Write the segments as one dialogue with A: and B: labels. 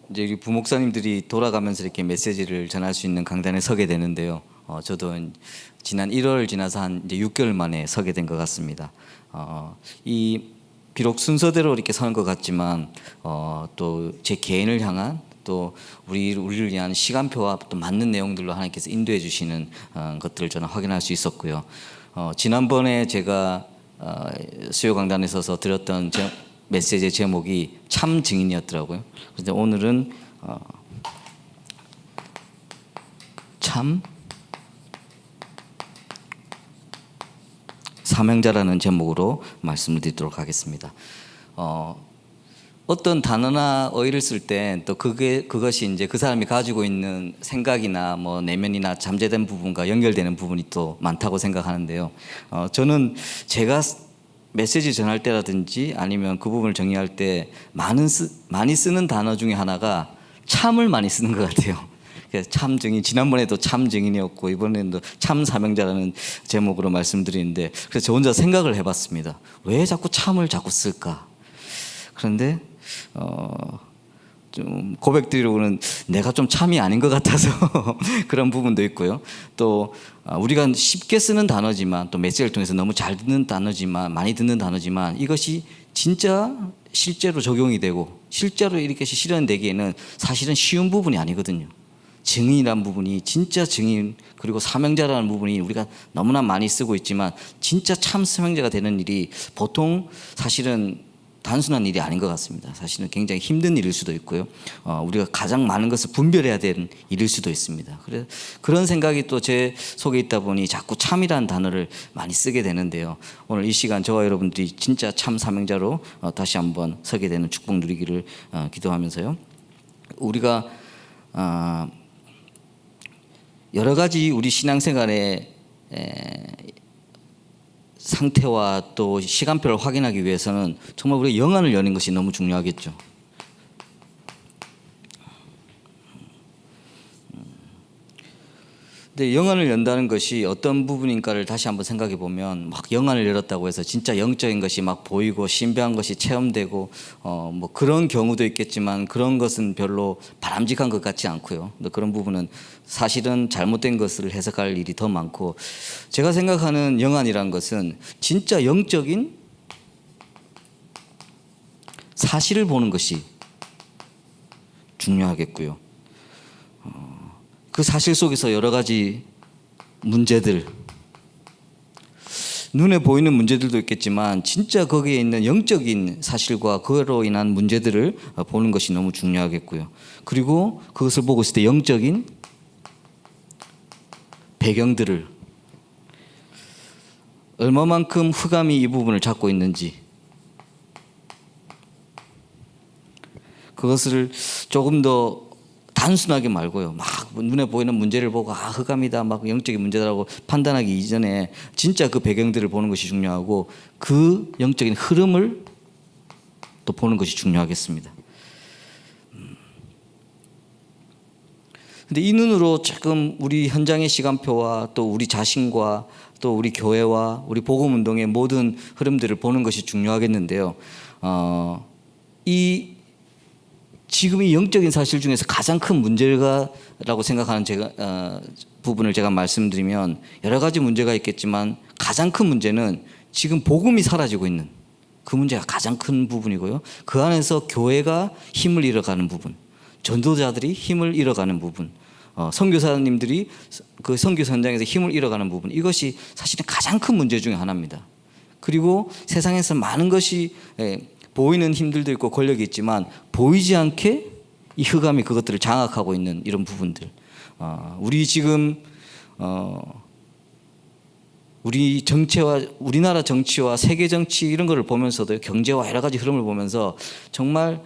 A: 이제 우리 부목사님들이 돌아가면서 이렇게 메시지를 전할 수 있는 강단에 서게 되는데요. 저도 지난 1월 지나서 한 이제 6개월 만에 서게 된 것 같습니다. 이 비록 순서대로 이렇게 서는 것 같지만 또 제 개인을 향한 또 우리를 위한 시간표와 또 맞는 내용들로 하나님께서 인도해 주시는 것들을 저는 확인할 수 있었고요. 지난번에 제가 수요 강단에 서서 드렸던 메시지의 제목이 참 증인이었더라고요. 그런데 오늘은 참 사명자라는 제목으로 말씀을 드리도록 하겠습니다. 어떤 단어나 어휘를 쓸 때 또 그것이 이제 그 사람이 가지고 있는 생각이나 뭐 내면이나 잠재된 부분과 연결되는 부분이 또 많다고 생각하는데요. 저는 제가 메시지 전할 때라든지 아니면 그 부분을 정리할 때 많이 쓰는 단어 중에 하나가 참을 많이 쓰는 것 같아요. 참 증인, 지난번에도 참 증인이었고 이번에도 참 사명자라는 제목으로 말씀드리는데, 그래서 저 혼자 생각을 해봤습니다. 왜 자꾸 참을 자꾸 쓸까? 그런데 좀 고백드리려고는 내가 좀 참이 아닌 것 같아서 그런 부분도 있고요. 또 우리가 쉽게 쓰는 단어지만 또 메시지를 통해서 너무 잘 듣는 단어지만, 많이 듣는 단어지만, 이것이 진짜 실제로 적용이 되고 실제로 이렇게 실현되기에는 사실은 쉬운 부분이 아니거든요. 증인이라는 부분이, 진짜 증인, 그리고 사명자라는 부분이 우리가 너무나 많이 쓰고 있지만 진짜 참 사명자가 되는 일이 보통 사실은 단순한 일이 아닌 것 같습니다. 사실은 굉장히 힘든 일일 수도 있고요. 우리가 가장 많은 것을 분별해야 되는 일일 수도 있습니다. 그래서 그런 생각이 또 제 속에 있다 보니 자꾸 참이라는 단어를 많이 쓰게 되는데요. 오늘 이 시간 저와 여러분들이 진짜 참 사명자로 다시 한번 서게 되는 축복 누리기를 기도하면서요. 우리가 여러 가지 우리 신앙생활의 상태와 또 시간표를 확인하기 위해서는 정말 우리가 영안을 여는 것이 너무 중요하겠죠. 근데 영안을 연다는 것이 어떤 부분인가를 다시 한번 생각해 보면, 막 영안을 열었다고 해서 진짜 영적인 것이 막 보이고 신비한 것이 체험되고 뭐 그런 경우도 있겠지만, 그런 것은 별로 바람직한 것 같지 않고요. 그런 부분은 사실은 잘못된 것을 해석할 일이 더 많고, 제가 생각하는 영안이란 것은 진짜 영적인 사실을 보는 것이 중요하겠고요. 그 사실 속에서 여러 가지 문제들, 눈에 보이는 문제들도 있겠지만 진짜 거기에 있는 영적인 사실과 그로 인한 문제들을 보는 것이 너무 중요하겠고요. 그리고 그것을 보고 있을 때 영적인 배경들을, 얼마만큼 흑암이 이 부분을 잡고 있는지, 그것을 조금 더 단순하게 말고요, 막 눈에 보이는 문제를 보고 흑암이다, 막 영적인 문제다라고 판단하기 이전에 진짜 그 배경들을 보는 것이 중요하고, 그 영적인 흐름을 또 보는 것이 중요하겠습니다. 근데 이 눈으로 조금 우리 현장의 시간표와 또 우리 자신과 또 우리 교회와 우리 복음운동의 모든 흐름들을 보는 것이 중요하겠는데요. 지금 이 영적인 사실 중에서 가장 큰 문제가라고 생각하는 부분을 제가 말씀드리면, 여러 가지 문제가 있겠지만 가장 큰 문제는 지금 복음이 사라지고 있는 그 문제가 가장 큰 부분이고요. 그 안에서 교회가 힘을 잃어가는 부분, 전도자들이 힘을 잃어가는 부분, 선교사님들이 그 선교 현장에서 힘을 잃어가는 부분, 이것이 사실은 가장 큰 문제 중에 하나입니다. 그리고 세상에서 많은 것이 보이는 힘들도 있고 권력이 있지만 보이지 않게 이 흑암이 그것들을 장악하고 있는 이런 부분들, 우리 지금 우리 정치와, 우리나라 정치와 세계 정치 이런 거를 보면서도, 경제와 여러 가지 흐름을 보면서 정말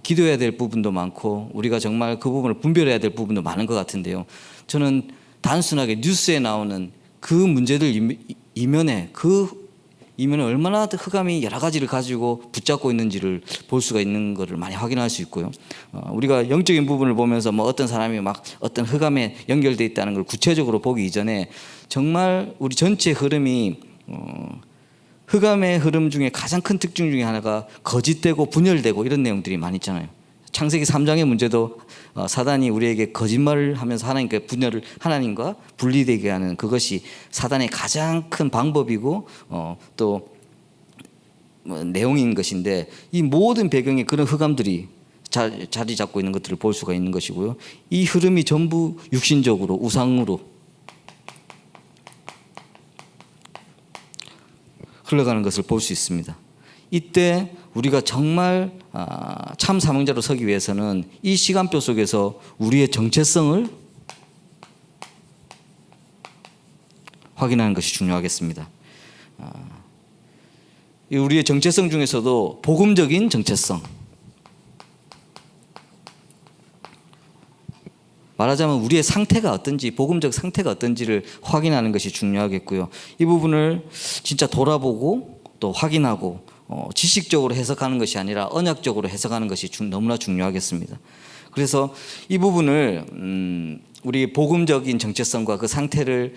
A: 기도해야 될 부분도 많고 우리가 정말 그 부분을 분별해야 될 부분도 많은 것 같은데요. 저는 단순하게 뉴스에 나오는 그 문제들 이면에 얼마나 흑암이 여러 가지를 가지고 붙잡고 있는지를 볼 수가 있는 것을 많이 확인할 수 있고요. 우리가 영적인 부분을 보면서 뭐 어떤 사람이 막 어떤 흑암에 연결되어 있다는 걸 구체적으로 보기 이전에, 정말 우리 전체 흐름이 흑암의 흐름 중에 가장 큰 특징 중에 하나가 거짓되고 분열되고 이런 내용들이 많이 있잖아요. 창세기 3장의 문제도 사단이 우리에게 거짓말을 하면서 하나님과 분리되게 하는 그것이 사단의 가장 큰 방법이고 또 내용인 것인데, 이 모든 배경에 그런 흑암들이 자리 잡고 있는 것들을 볼 수가 있는 것이고요. 이 흐름이 전부 육신적으로 우상으로 흘러가는 것을 볼 수 있습니다. 이때 우리가 정말 참 사명자로 서기 위해서는 이 시간표 속에서 우리의 정체성을 확인하는 것이 중요하겠습니다. 우리의 정체성 중에서도 복음적인 정체성, 말하자면 우리의 상태가 어떤지, 복음적 상태가 어떤지를 확인하는 것이 중요하겠고요. 이 부분을 진짜 돌아보고 또 확인하고 지식적으로 해석하는 것이 아니라 언약적으로 해석하는 것이 너무나 중요하겠습니다. 그래서 이 부분을 우리 복음적인 정체성과 그 상태를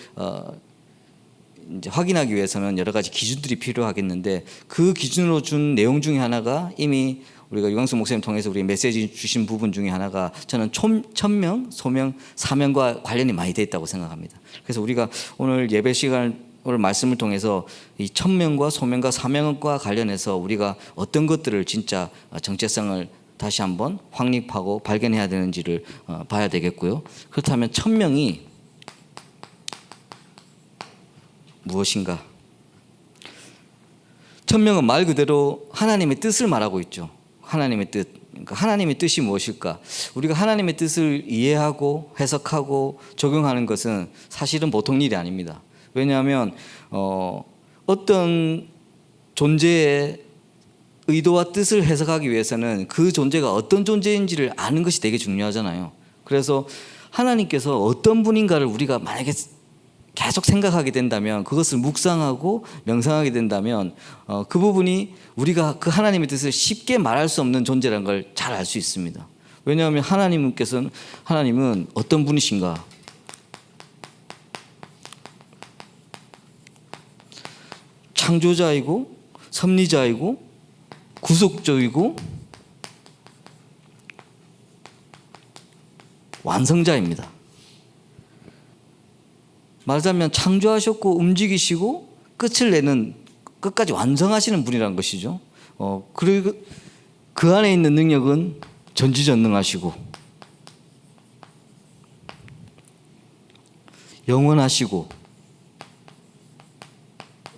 A: 이제 확인하기 위해서는 여러 가지 기준들이 필요하겠는데, 그 기준으로 준 내용 중에 하나가 이미 우리가 유광수 목사님 통해서 우리 메시지 주신 부분 중에 하나가 저는 천명, 소명, 사명과 관련이 많이 되어 있다고 생각합니다. 그래서 우리가 오늘 예배 시간 오늘 말씀을 통해서 이 천명과 소명과 사명과 관련해서 우리가 어떤 것들을 진짜 정체성을 다시 한번 확립하고 발견해야 되는지를 봐야 되겠고요. 그렇다면 천명이 무엇인가? 천명은 말 그대로 하나님의 뜻을 말하고 있죠. 하나님의 뜻. 그러니까 하나님의 뜻이 무엇일까? 우리가 하나님의 뜻을 이해하고 해석하고 적용하는 것은 사실은 보통 일이 아닙니다. 왜냐하면 어떤 존재의 의도와 뜻을 해석하기 위해서는 그 존재가 어떤 존재인지를 아는 것이 되게 중요하잖아요. 그래서 하나님께서 어떤 분인가를 우리가 만약에 계속 생각하게 된다면, 그것을 묵상하고 명상하게 된다면 그 부분이 우리가 그 하나님의 뜻을 쉽게 말할 수 없는 존재라는 걸 잘 알 수 있습니다. 왜냐하면 하나님은 어떤 분이신가? 창조자이고 섭리자이고 구속주이고 완성자입니다. 말하자면 창조하셨고 움직이시고 끝을 내는, 끝까지 완성하시는 분이라는 것이죠. 그리고 그 안에 있는 능력은 전지전능하시고 영원하시고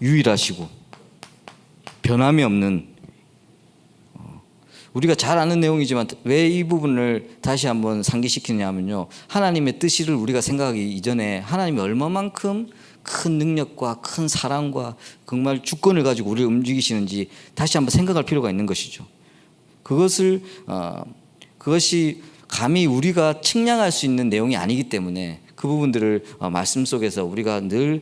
A: 유일하시고 변함이 없는, 우리가 잘 아는 내용이지만 왜 이 부분을 다시 한번 상기시키냐면요, 하나님의 뜻을 우리가 생각하기 이전에 하나님이 얼마만큼 큰 능력과 큰 사랑과 정말 주권을 가지고 우리를 움직이시는지 다시 한번 생각할 필요가 있는 것이죠. 그것이 감히 우리가 측량할 수 있는 내용이 아니기 때문에 그 부분들을 말씀 속에서 우리가 늘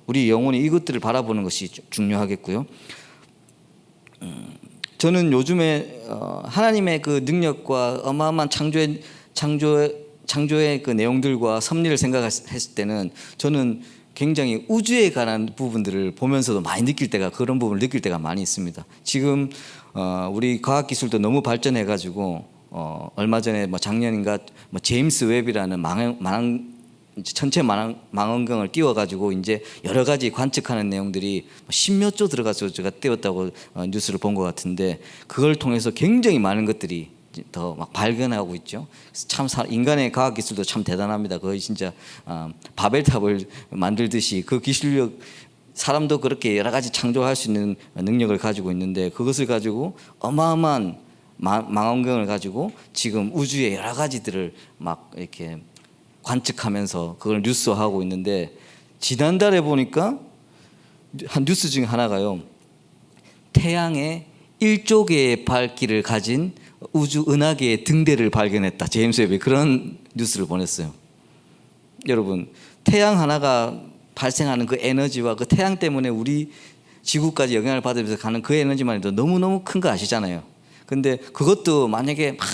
A: 우리 영혼이 이것들을 바라보는 것이 중요하겠고요. 저는 요즘에 하나님의 그 능력과 어마어마한 창조의 그 내용들과 섭리를 생각했을 때는 저는 굉장히 우주에 관한 부분들을 보면서도 많이 그런 부분을 느낄 때가 많이 있습니다. 지금 우리 과학기술도 너무 발전해가지고 얼마 전에 작년인가 제임스 웹이라는 천체 망원경을 띄워가지고 이제 여러 가지 관측하는 내용들이 10몇 조 들어가서 제가 띄웠다고 뉴스를 본 것 같은데, 그걸 통해서 굉장히 많은 것들이 더 막 발견하고 있죠. 참 인간의 과학 기술도 참 대단합니다. 거의 진짜 바벨탑을 만들듯이 그 기술력, 사람도 그렇게 여러 가지 창조할 수 있는 능력을 가지고 있는데, 그것을 가지고 어마어마한 망원경을 가지고 지금 우주의 여러 가지들을 막 이렇게 관측하면서 그걸 뉴스화하고 있는데, 지난달에 보니까 한 뉴스 중에 하나가요, 태양의 1조 개의 밝기를 가진 우주 은하계의 등대를 발견했다. 제임스 웹이 그런 뉴스를 보냈어요. 여러분, 태양 하나가 발생하는 그 에너지와 그 태양 때문에 우리 지구까지 영향을 받으면서 가는 그 에너지만 해도 너무너무 큰 거 아시잖아요. 근데 그것도 만약에 막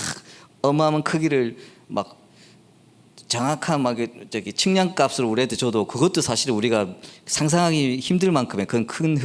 A: 어마어마한 크기를 막 정확한 측량값으로 우리한테 줘도 그것도 사실 우리가 상상하기 힘들 만큼의 그런 큰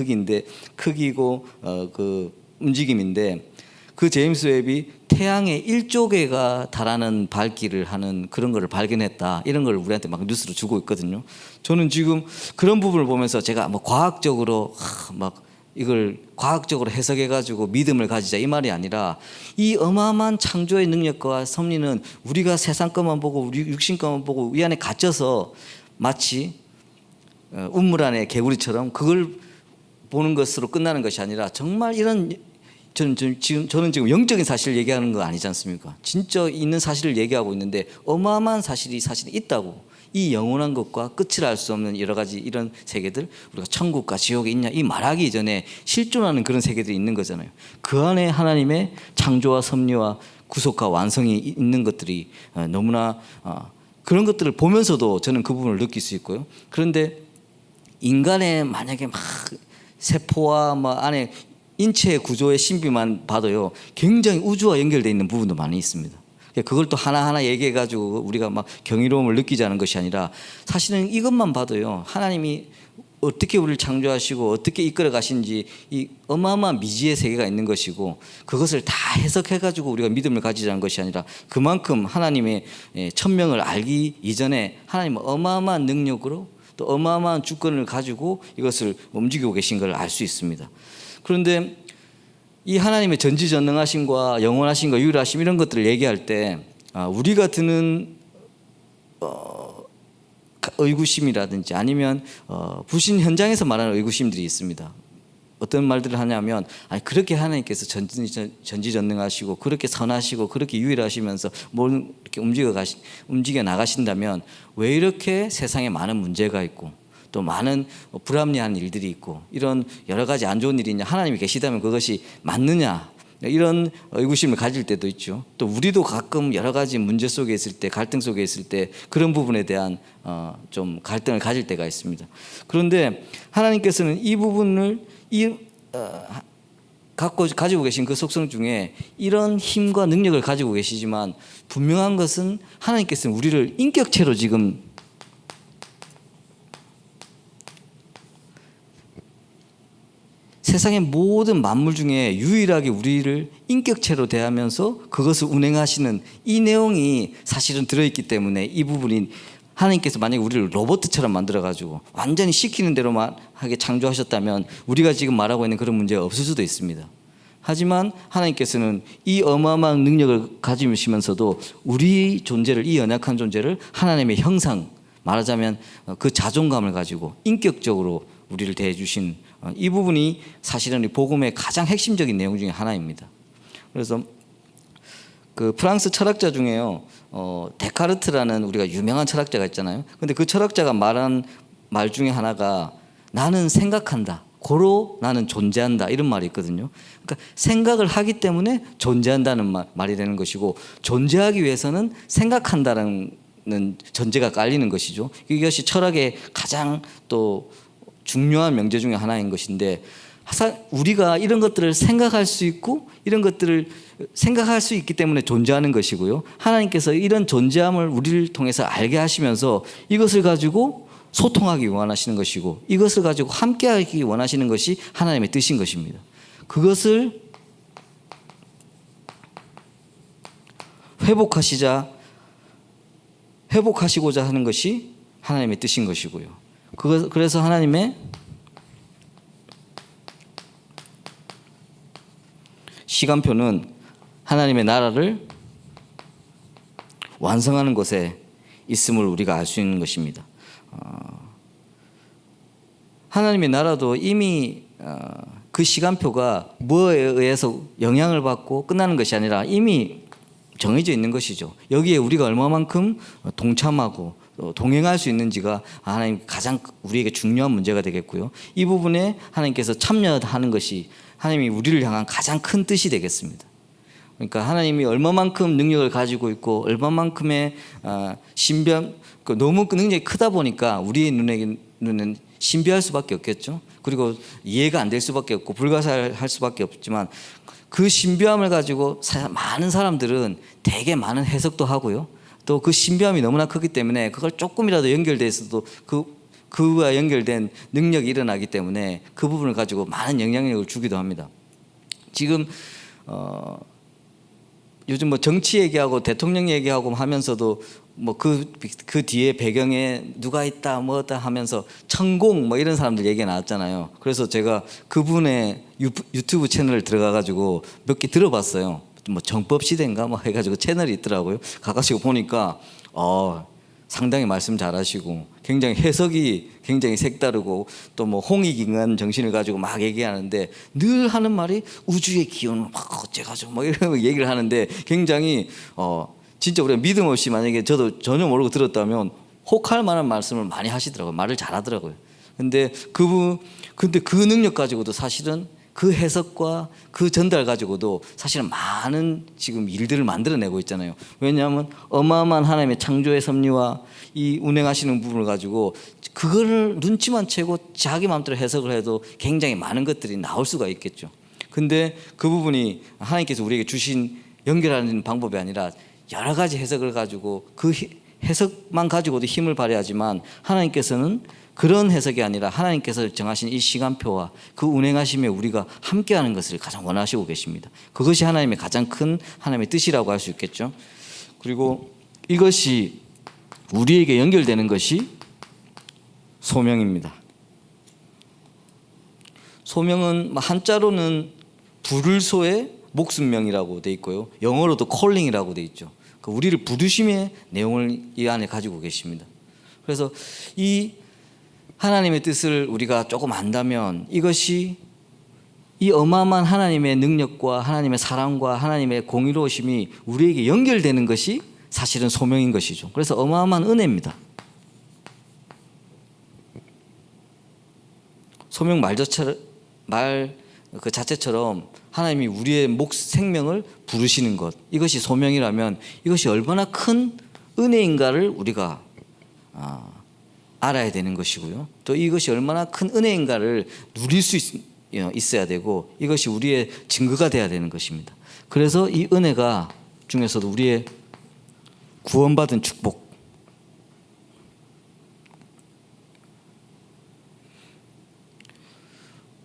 A: 크기고 그 움직임인데, 그 제임스 웹이 태양의 1조 개가 달하는 밝기를 하는 그런 거를 발견했다. 이런 걸 우리한테 막 뉴스로 주고 있거든요. 저는 지금 그런 부분을 보면서 제가 뭐 과학적으로 막 이걸 과학적으로 해석해 가지고 믿음을 가지자 이 말이 아니라 이 어마어마한 창조의 능력과 섭리는 우리가 세상 것만 보고 우리 육신 것만 보고 이 안에 갇혀서 마치 우물 안에 개구리처럼 그걸 보는 것으로 끝나는 것이 아니라 정말 이런 저는 지금 영적인 사실을 얘기하는 거 아니지 않습니까? 진짜 있는 사실을 얘기하고 있는데 어마어마한 사실이 사실이 있다고. 이 영원한 것과 끝을 알 수 없는 여러 가지 이런 세계들, 우리가 천국과 지옥이 있냐 이 말하기 이전에 실존하는 그런 세계들이 있는 거잖아요. 그 안에 하나님의 창조와 섭리와 구속과 완성이 있는 것들이 너무나 그런 것들을 보면서도 저는 그 부분을 느낄 수 있고요. 그런데 인간의 만약에 막 세포와 막 안에 인체의 구조의 신비만 봐도요, 굉장히 우주와 연결되어 있는 부분도 많이 있습니다. 그걸 또 하나하나 얘기해 가지고 우리가 막 경이로움을 느끼자는 것이 아니라 사실은 이것만 봐도요, 하나님이 어떻게 우리를 창조하시고 어떻게 이끌어 가신지 이 어마어마한 미지의 세계가 있는 것이고, 그것을 다 해석해 가지고 우리가 믿음을 가지자는 것이 아니라 그만큼 하나님의 천명을 알기 이전에 하나님은 어마어마한 능력으로 또 어마어마한 주권을 가지고 이것을 움직이고 계신 걸 알 수 있습니다. 그런데 이 하나님의 전지전능하심과 영원하심과 유일하심 이런 것들을 얘기할 때 우리가 드는 의구심이라든지 아니면 부신 현장에서 말하는 의구심들이 있습니다. 어떤 말들을 하냐면, 아니 그렇게 하나님께서 전지전능하시고 그렇게 선하시고 그렇게 유일하시면서 뭘 이렇게 움직여 나가신다면 왜 이렇게 세상에 많은 문제가 있고 또 많은 불합리한 일들이 있고 이런 여러 가지 안 좋은 일이 있냐, 하나님이 계시다면 그것이 맞느냐, 이런 의구심을 가질 때도 있죠. 또 우리도 가끔 여러 가지 문제 속에 있을 때, 갈등 속에 있을 때 그런 부분에 대한 좀 갈등을 가질 때가 있습니다. 그런데 하나님께서는 이 부분을 가지고 계신 그 속성 중에 이런 힘과 능력을 가지고 계시지만, 분명한 것은 하나님께서는 우리를 인격체로 지금 세상의 모든 만물 중에 유일하게 우리를 인격체로 대하면서 그것을 운행하시는 이 내용이 사실은 들어있기 때문에, 이 부분이 하나님께서 만약에 우리를 로봇처럼 만들어가지고 완전히 시키는 대로만 하게 창조하셨다면 우리가 지금 말하고 있는 그런 문제가 없을 수도 있습니다. 하지만 하나님께서는 이 어마어마한 능력을 가지시면서도 우리 존재를, 이 연약한 존재를 하나님의 형상, 말하자면 그 자존감을 가지고 인격적으로 우리를 대해 주신 이 부분이 사실은 복음의 가장 핵심적인 내용 중에 하나입니다. 그래서 그 프랑스 철학자 중에요, 데카르트라는 우리가 유명한 철학자가 있잖아요. 근데 그 철학자가 말한 말 중에 하나가 나는 생각한다, 고로 나는 존재한다, 이런 말이 있거든요. 그러니까 생각을 하기 때문에 존재한다는 말이 되는 것이고, 존재하기 위해서는 생각한다는 전제가 깔리는 것이죠. 이것이 철학의 가장 또 중요한 명제 중에 하나인 것인데, 우리가 이런 것들을 생각할 수 있고 이런 것들을 생각할 수 있기 때문에 존재하는 것이고요, 하나님께서 이런 존재함을 우리를 통해서 알게 하시면서 이것을 가지고 소통하기 원하시는 것이고, 이것을 가지고 함께하기 원하시는 것이 하나님의 뜻인 것입니다. 그것을 회복하시고자 하는 것이 하나님의 뜻인 것이고요. 그래서 하나님의 시간표는 하나님의 나라를 완성하는 곳에 있음을 우리가 알 수 있는 것입니다. 하나님의 나라도 이미 그 시간표가 뭐에 의해서 영향을 받고 끝나는 것이 아니라 이미 정해져 있는 것이죠. 여기에 우리가 얼마만큼 동참하고 동행할 수 있는지가 하나님 가장 우리에게 중요한 문제가 되겠고요. 이 부분에 하나님께서 참여하는 것이 하나님이 우리를 향한 가장 큰 뜻이 되겠습니다. 그러니까 하나님이 얼마만큼 능력을 가지고 있고 얼마만큼의 신비함, 너무 그 능력이 크다 보니까 우리의 눈에는 신비할 수밖에 없겠죠. 그리고 이해가 안 될 수밖에 없고 불가사할 수밖에 없지만, 그 신비함을 가지고 많은 사람들은 되게 많은 해석도 하고요, 또 그 신비함이 너무나 크기 때문에 그걸 조금이라도 연결돼서도 그와 연결된 능력이 일어나기 때문에 그 부분을 가지고 많은 영향력을 주기도 합니다. 지금 요즘 뭐 정치 얘기하고 대통령 얘기하고 하면서도 뭐 그 뒤에 배경에 누가 있다 뭐다 하면서 천공 뭐 이런 사람들 얘기가 나왔잖아요. 그래서 제가 그분의 유튜브 채널을 들어가 가지고 몇 개 들어봤어요. 뭐 정법 시대인가 뭐 해가지고 채널이 있더라고요. 가가지고 보니까 상당히 말씀 잘하시고 굉장히 해석이 굉장히 색다르고 또 뭐 홍익인간 정신을 가지고 막 얘기하는데 늘 하는 말이 우주의 기운을 막 어째가지고 뭐 이런 얘기를 하는데 굉장히 진짜 우리가 믿음 없이 만약에 저도 전혀 모르고 들었다면 혹할 만한 말씀을 많이 하시더라고요. 말을 잘하더라고요. 근데 그 능력 가지고도 사실은 그 해석과 그 전달 가지고도 사실은 많은 지금 일들을 만들어내고 있잖아요. 왜냐하면 어마어마한 하나님의 창조의 섭리와 이 운행하시는 부분을 가지고 그거를 눈치만 채고 자기 마음대로 해석을 해도 굉장히 많은 것들이 나올 수가 있겠죠. 근데 그 부분이 하나님께서 우리에게 주신 연결하는 방법이 아니라 여러 가지 해석을 가지고 그 해석만 가지고도 힘을 발휘하지만 하나님께서는 그런 해석이 아니라 하나님께서 정하신 이 시간표와 그 운행하심에 우리가 함께하는 것을 가장 원하시고 계십니다. 그것이 하나님의 가장 큰 하나님의 뜻이라고 할 수 있겠죠. 그리고 이것이 우리에게 연결되는 것이 소명입니다. 소명은 한자로는 부를 소의 목숨명이라고 돼 있고요. 영어로도 콜링이라고 돼 있죠. 우리를 부르심의 내용을 이 안에 가지고 계십니다. 그래서 이 하나님의 뜻을 우리가 조금 안다면 이것이 이 어마어마한 하나님의 능력과 하나님의 사랑과 하나님의 공의로우심이 우리에게 연결되는 것이 사실은 소명인 것이죠. 그래서 어마어마한 은혜입니다. 소명 말 그 자체처럼 하나님이 우리의 생명을 부르시는 것, 이것이 소명이라면 이것이 얼마나 큰 은혜인가를 우리가 알아야 되는 것이고요. 또 이것이 얼마나 큰 은혜인가를 누릴 수 있어야 되고 이것이 우리의 증거가 되어야 되는 것입니다. 그래서 이 은혜가 중에서도 우리의 구원받은 축복,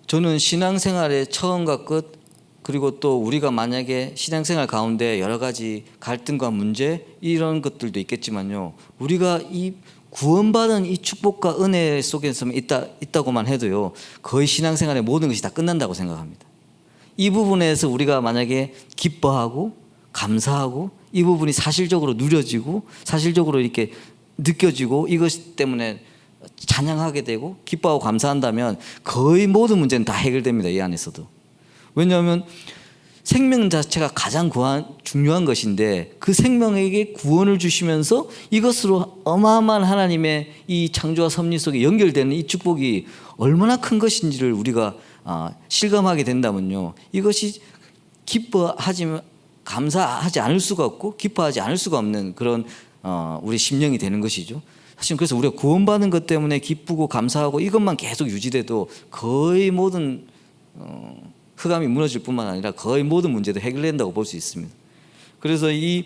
A: 저는 신앙생활의 처음과 끝, 그리고 또 우리가 만약에 신앙생활 가운데 여러 가지 갈등과 문제 이런 것들도 있겠지만요, 우리가 이 구원받은 이 축복과 은혜 속에서 있다고만 해도요, 거의 신앙생활의 모든 것이 다 끝난다고 생각합니다. 이 부분에서 우리가 만약에 기뻐하고 감사하고 이 부분이 사실적으로 누려지고 사실적으로 이렇게 느껴지고 이것 때문에 찬양하게 되고 기뻐하고 감사한다면 거의 모든 문제는 다 해결됩니다. 이 안에서도. 왜냐하면 생명 자체가 가장 중요한 것인데 그 생명에게 구원을 주시면서 이것으로 어마어마한 하나님의 이 창조와 섭리 속에 연결되는 이 축복이 얼마나 큰 것인지를 우리가 실감하게 된다면요, 이것이 기뻐하지만 감사하지 않을 수가 없고 기뻐하지 않을 수가 없는 그런 우리 심령이 되는 것이죠. 사실 그래서 우리가 구원받은 것 때문에 기쁘고 감사하고 이것만 계속 유지돼도 거의 모든 흑암이 무너질 뿐만 아니라 거의 모든 문제도 해결된다고 볼 수 있습니다. 그래서 이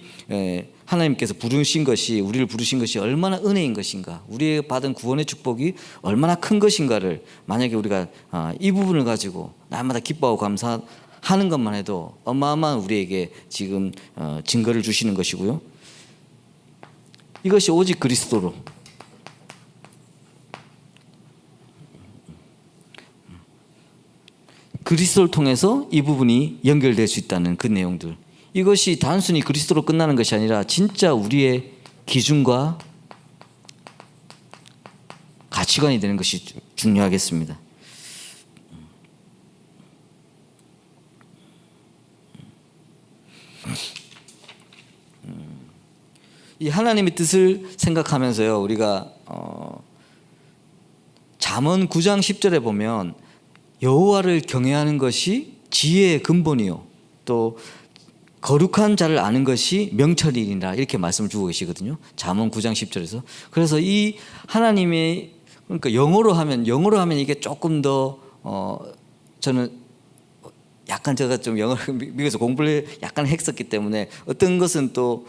A: 하나님께서 부르신 것이, 우리를 부르신 것이 얼마나 은혜인 것인가, 우리의 받은 구원의 축복이 얼마나 큰 것인가를 만약에 우리가 이 부분을 가지고 날마다 기뻐하고 감사하는 것만 해도 어마어마한 우리에게 지금 증거를 주시는 것이고요. 이것이 오직 그리스도로, 그리스도를 통해서 이 부분이 연결될 수 있다는 그 내용들, 이것이 단순히 그리스도로 끝나는 것이 아니라 진짜 우리의 기준과 가치관이 되는 것이 중요하겠습니다. 이 하나님의 뜻을 생각하면서요, 우리가 잠언 9장 10절에 보면 여호와를 경외하는 것이 지혜의 근본이요 또 거룩한 자를 아는 것이 명철이니라, 이렇게 말씀을 주고 계시거든요. 잠언 9장 10절에서. 그래서 이 하나님의, 그러니까 영어로 하면 이게 조금 더 저는 약간 제가 좀 영어를 미국에서 공부를 약간 했었기 때문에 어떤 것은 또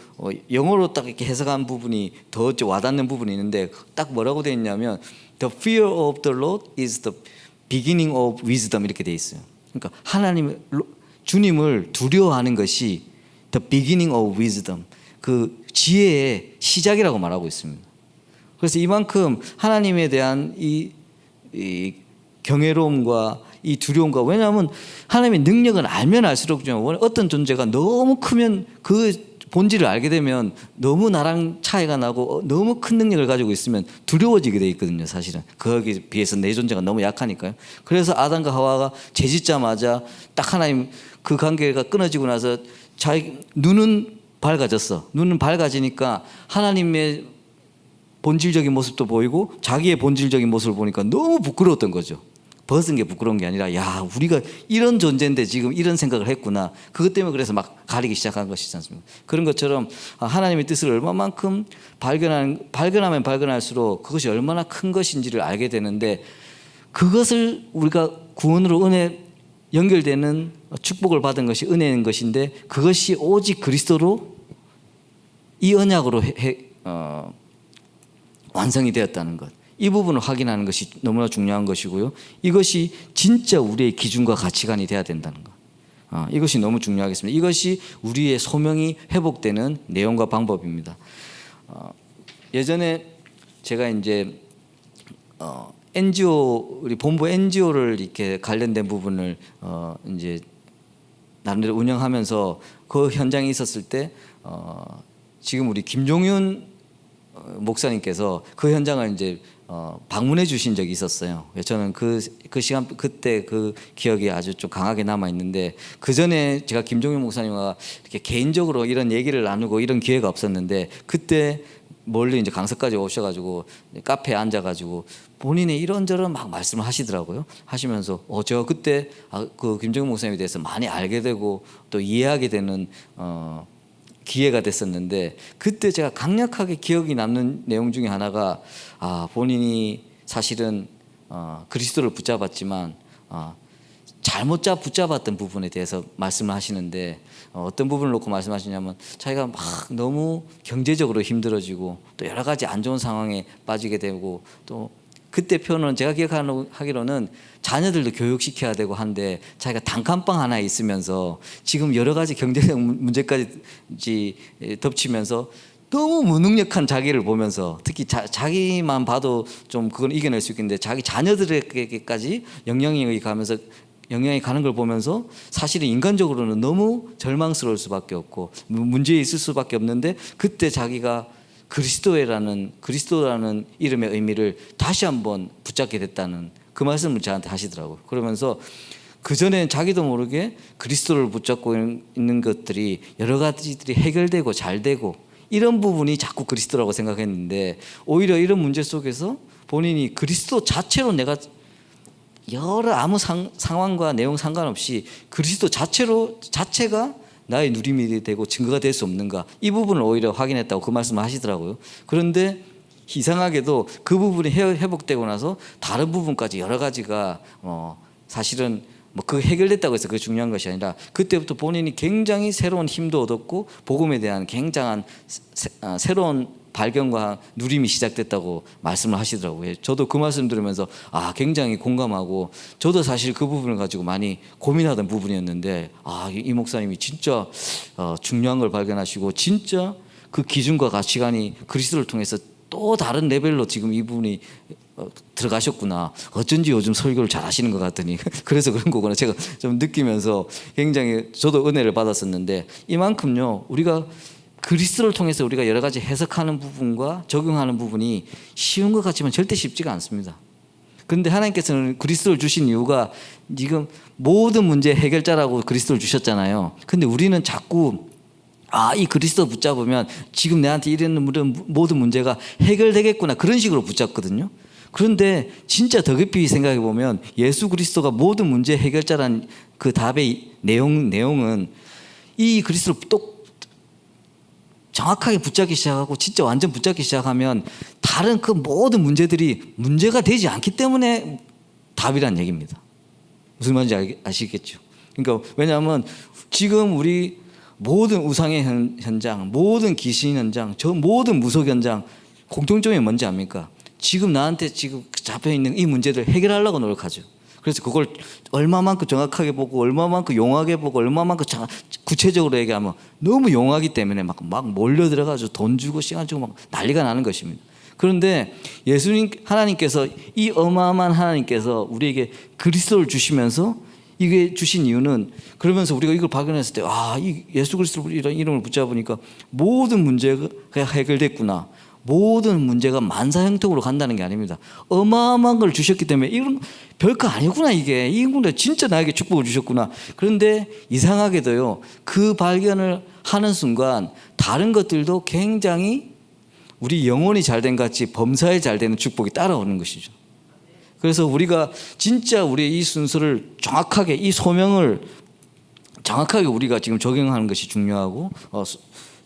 A: 영어로 딱 이렇게 해석한 부분이 더 와닿는 부분이 있는데, 딱 뭐라고 되어 있냐면 The fear of the Lord is the beginning of wisdom, 이렇게 되어 있어요. 그러니까 하나님을 주님을 두려워하는 것이 the beginning of wisdom, 그 지혜의 시작이라고 말하고 있습니다. 그래서 이만큼 하나님에 대한 이 경외로움과 이 두려움과, 왜냐하면 하나님의 능력은 알면 알수록 좀 어떤 존재가 너무 크면 그 본질을 알게 되면 너무 나랑 차이가 나고 너무 큰 능력을 가지고 있으면 두려워지게 돼 있거든요. 사실은 거기에 비해서 내 존재가 너무 약하니까요. 그래서 아담과 하와가 죄짓자마자 딱 하나님 그 관계가 끊어지고 나서 자기 눈은 밝아졌어. 눈은 밝아지니까 하나님의 본질적인 모습도 보이고 자기의 본질적인 모습을 보니까 너무 부끄러웠던 거죠. 벗은 게 부끄러운 게 아니라, 야, 우리가 이런 존재인데 지금 이런 생각을 했구나. 그것 때문에 그래서 막 가리기 시작한 것이지 않습니까? 그런 것처럼 하나님의 뜻을 얼마만큼 발견하면 발견할수록 그것이 얼마나 큰 것인지를 알게 되는데, 그것을 우리가 구원으로 은혜 연결되는 축복을 받은 것이 은혜인 것인데, 그것이 오직 그리스도로 이 언약으로 완성이 되었다는 것, 이 부분을 확인하는 것이 너무나 중요한 것이고요. 이것이 진짜 우리의 기준과 가치관이 돼야 된다는 것, 이것이 너무 중요하겠습니다. 이것이 우리의 소명이 회복되는 내용과 방법입니다. 예전에 제가 이제 NGO, 우리 본부 NGO를 이렇게 관련된 부분을 이제 나름대로 운영하면서 그 현장에 있었을 때 지금 우리 김종윤 목사님께서 그 현장을 이제 방문해 주신 적이 있었어요. 저는 그 시간 그때 그 기억이 아주 좀 강하게 남아 있는데, 그 전에 제가 김종윤 목사님과 이렇게 개인적으로 이런 얘기를 나누고 이런 기회가 없었는데, 그때 멀리 이제 강서까지 오셔가지고 카페에 앉아가지고 본인의 이런저런 막 말씀을 하시더라고요. 하시면서 제가 그때 그 김종윤 목사님에 대해서 많이 알게 되고 또 이해하게 되는 기회가 됐었는데, 그때 제가 강력하게 기억이 남는 내용 중에 하나가 본인이 사실은 그리스도를 붙잡았지만 잘못 붙잡았던 부분에 대해서 말씀을 하시는데, 어떤 부분을 놓고 말씀하시냐면, 자기가 막 너무 경제적으로 힘들어지고 또 여러 가지 안 좋은 상황에 빠지게 되고, 또 그때 표현은 제가 기억하기로는 자녀들도 교육시켜야 되고 한데, 자기가 단칸방 하나에 있으면서 지금 여러 가지 경제적 문제까지 덮치면서 너무 무능력한 자기를 보면서, 특히 자기만 봐도 좀 그걸 이겨낼 수 있겠는데 자기 자녀들에게까지 영향이 가는 걸 보면서 사실은 인간적으로는 너무 절망스러울 수밖에 없고 문제에 있을 수밖에 없는데, 그때 자기가 그리스도라는 이름의 의미를 다시 한번 붙잡게 됐다는 그 말씀을 저한테 하시더라고요. 그러면서 그전엔 자기도 모르게 그리스도를 붙잡고 있는 것들이 여러 가지들이 해결되고 잘 되고 이런 부분이 자꾸 그리스도라고 생각했는데, 오히려 이런 문제 속에서 본인이 그리스도 자체로 내가 여러 아무 상황과 내용 상관없이 그리스도 자체가 나의 누림이 되고 증거가 될 수 없는가, 이 부분을 오히려 확인했다고 그 말씀을 하시더라고요. 그런데 이상하게도 그 부분이 회복되고 나서 다른 부분까지 여러 가지가 사실은 그 해결됐다고 해서 그게 중요한 것이 아니라, 그때부터 본인이 굉장히 새로운 힘도 얻었고 복음에 대한 굉장한 새로운 발견과 누림이 시작됐다고 말씀을 하시더라고요. 저도 그 말씀 들으면서 굉장히 공감하고, 저도 사실 그 부분을 가지고 많이 고민하던 부분이었는데, 이 목사님이 진짜 중요한 걸 발견하시고 진짜 그 기준과 가치관이 그리스도를 통해서 또 다른 레벨로 지금 이분이 들어가셨구나. 어쩐지 요즘 설교를 잘 하시는 것 같더니 그래서 그런 거구나 제가 좀 느끼면서 굉장히 저도 은혜를 받았었는데, 이만큼요 우리가 그리스도를 통해서 우리가 여러 가지 해석하는 부분과 적용하는 부분이 쉬운 것 같지만 절대 쉽지가 않습니다. 그런데 하나님께서는 그리스도를 주신 이유가 지금 모든 문제 해결자라고 그리스도를 주셨잖아요. 근데 우리는 자꾸 이 그리스도 붙잡으면 지금 내한테 이런 모든 문제가 해결되겠구나, 그런 식으로 붙잡거든요. 그런데 진짜 더 깊이 생각해 보면 예수 그리스도가 모든 문제 해결자란 그 답의 내용은 이 그리스도를 또 정확하게 붙잡기 시작하고 진짜 완전 붙잡기 시작하면 다른 그 모든 문제들이 문제가 되지 않기 때문에 답이란 얘기입니다. 무슨 말인지 아시겠죠? 그러니까 왜냐하면 지금 우리 모든 우상의 현장, 모든 귀신 현장, 저 모든 무속 현장 공통점이 뭔지 압니까? 지금 나한테 지금 잡혀있는 이 문제들 해결하려고 노력하죠. 그래서 그걸 얼마만큼 정확하게 보고 얼마만큼 용하게 보고 얼마만큼 구체적으로 얘기하면 너무 용하기 때문에 막 몰려 들어가지고 돈 주고 시간 주고 막 난리가 나는 것입니다. 그런데 하나님께서 이 어마어마한 하나님께서 우리에게 그리스도를 주시면서 이게 주신 이유는 그러면서 우리가 이걸 발견했을 때 이 예수 그리스도라는 이름을 붙잡으니까 모든 문제가 해결됐구나. 모든 문제가 만사형통으로 간다는 게 아닙니다. 어마어마한 걸 주셨기 때문에 이건 별거 아니구나. 이분들 진짜 나에게 축복을 주셨구나. 그런데 이상하게도요, 그 발견을 하는 순간 다른 것들도 굉장히 우리 영혼이 잘된 같이 범사에 잘 되는 축복이 따라오는 것이죠. 그래서 우리가 진짜 우리의 이 순서를 정확하게, 이 소명을 정확하게 우리가 지금 적용하는 것이 중요하고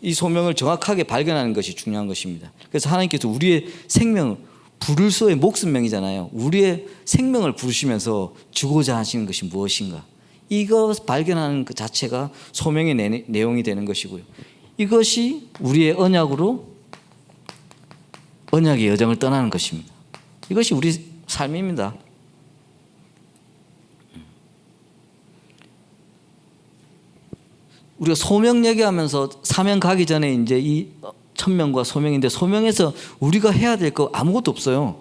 A: 이 소명을 정확하게 발견하는 것이 중요한 것입니다. 그래서 하나님께서 우리의 생명, 부를소의 목숨명이잖아요. 우리의 생명을 부르시면서 주고자 하시는 것이 무엇인가, 이거 발견하는 그 자체가 소명의 내용이 되는 것이고요. 이것이 우리의 언약으로 언약의 여정을 떠나는 것입니다. 이것이 우리 삶입니다. 우리가 소명 얘기하면서 사명 가기 전에 이제 이 천명과 소명인데, 소명에서 우리가 해야 될 거 아무것도 없어요.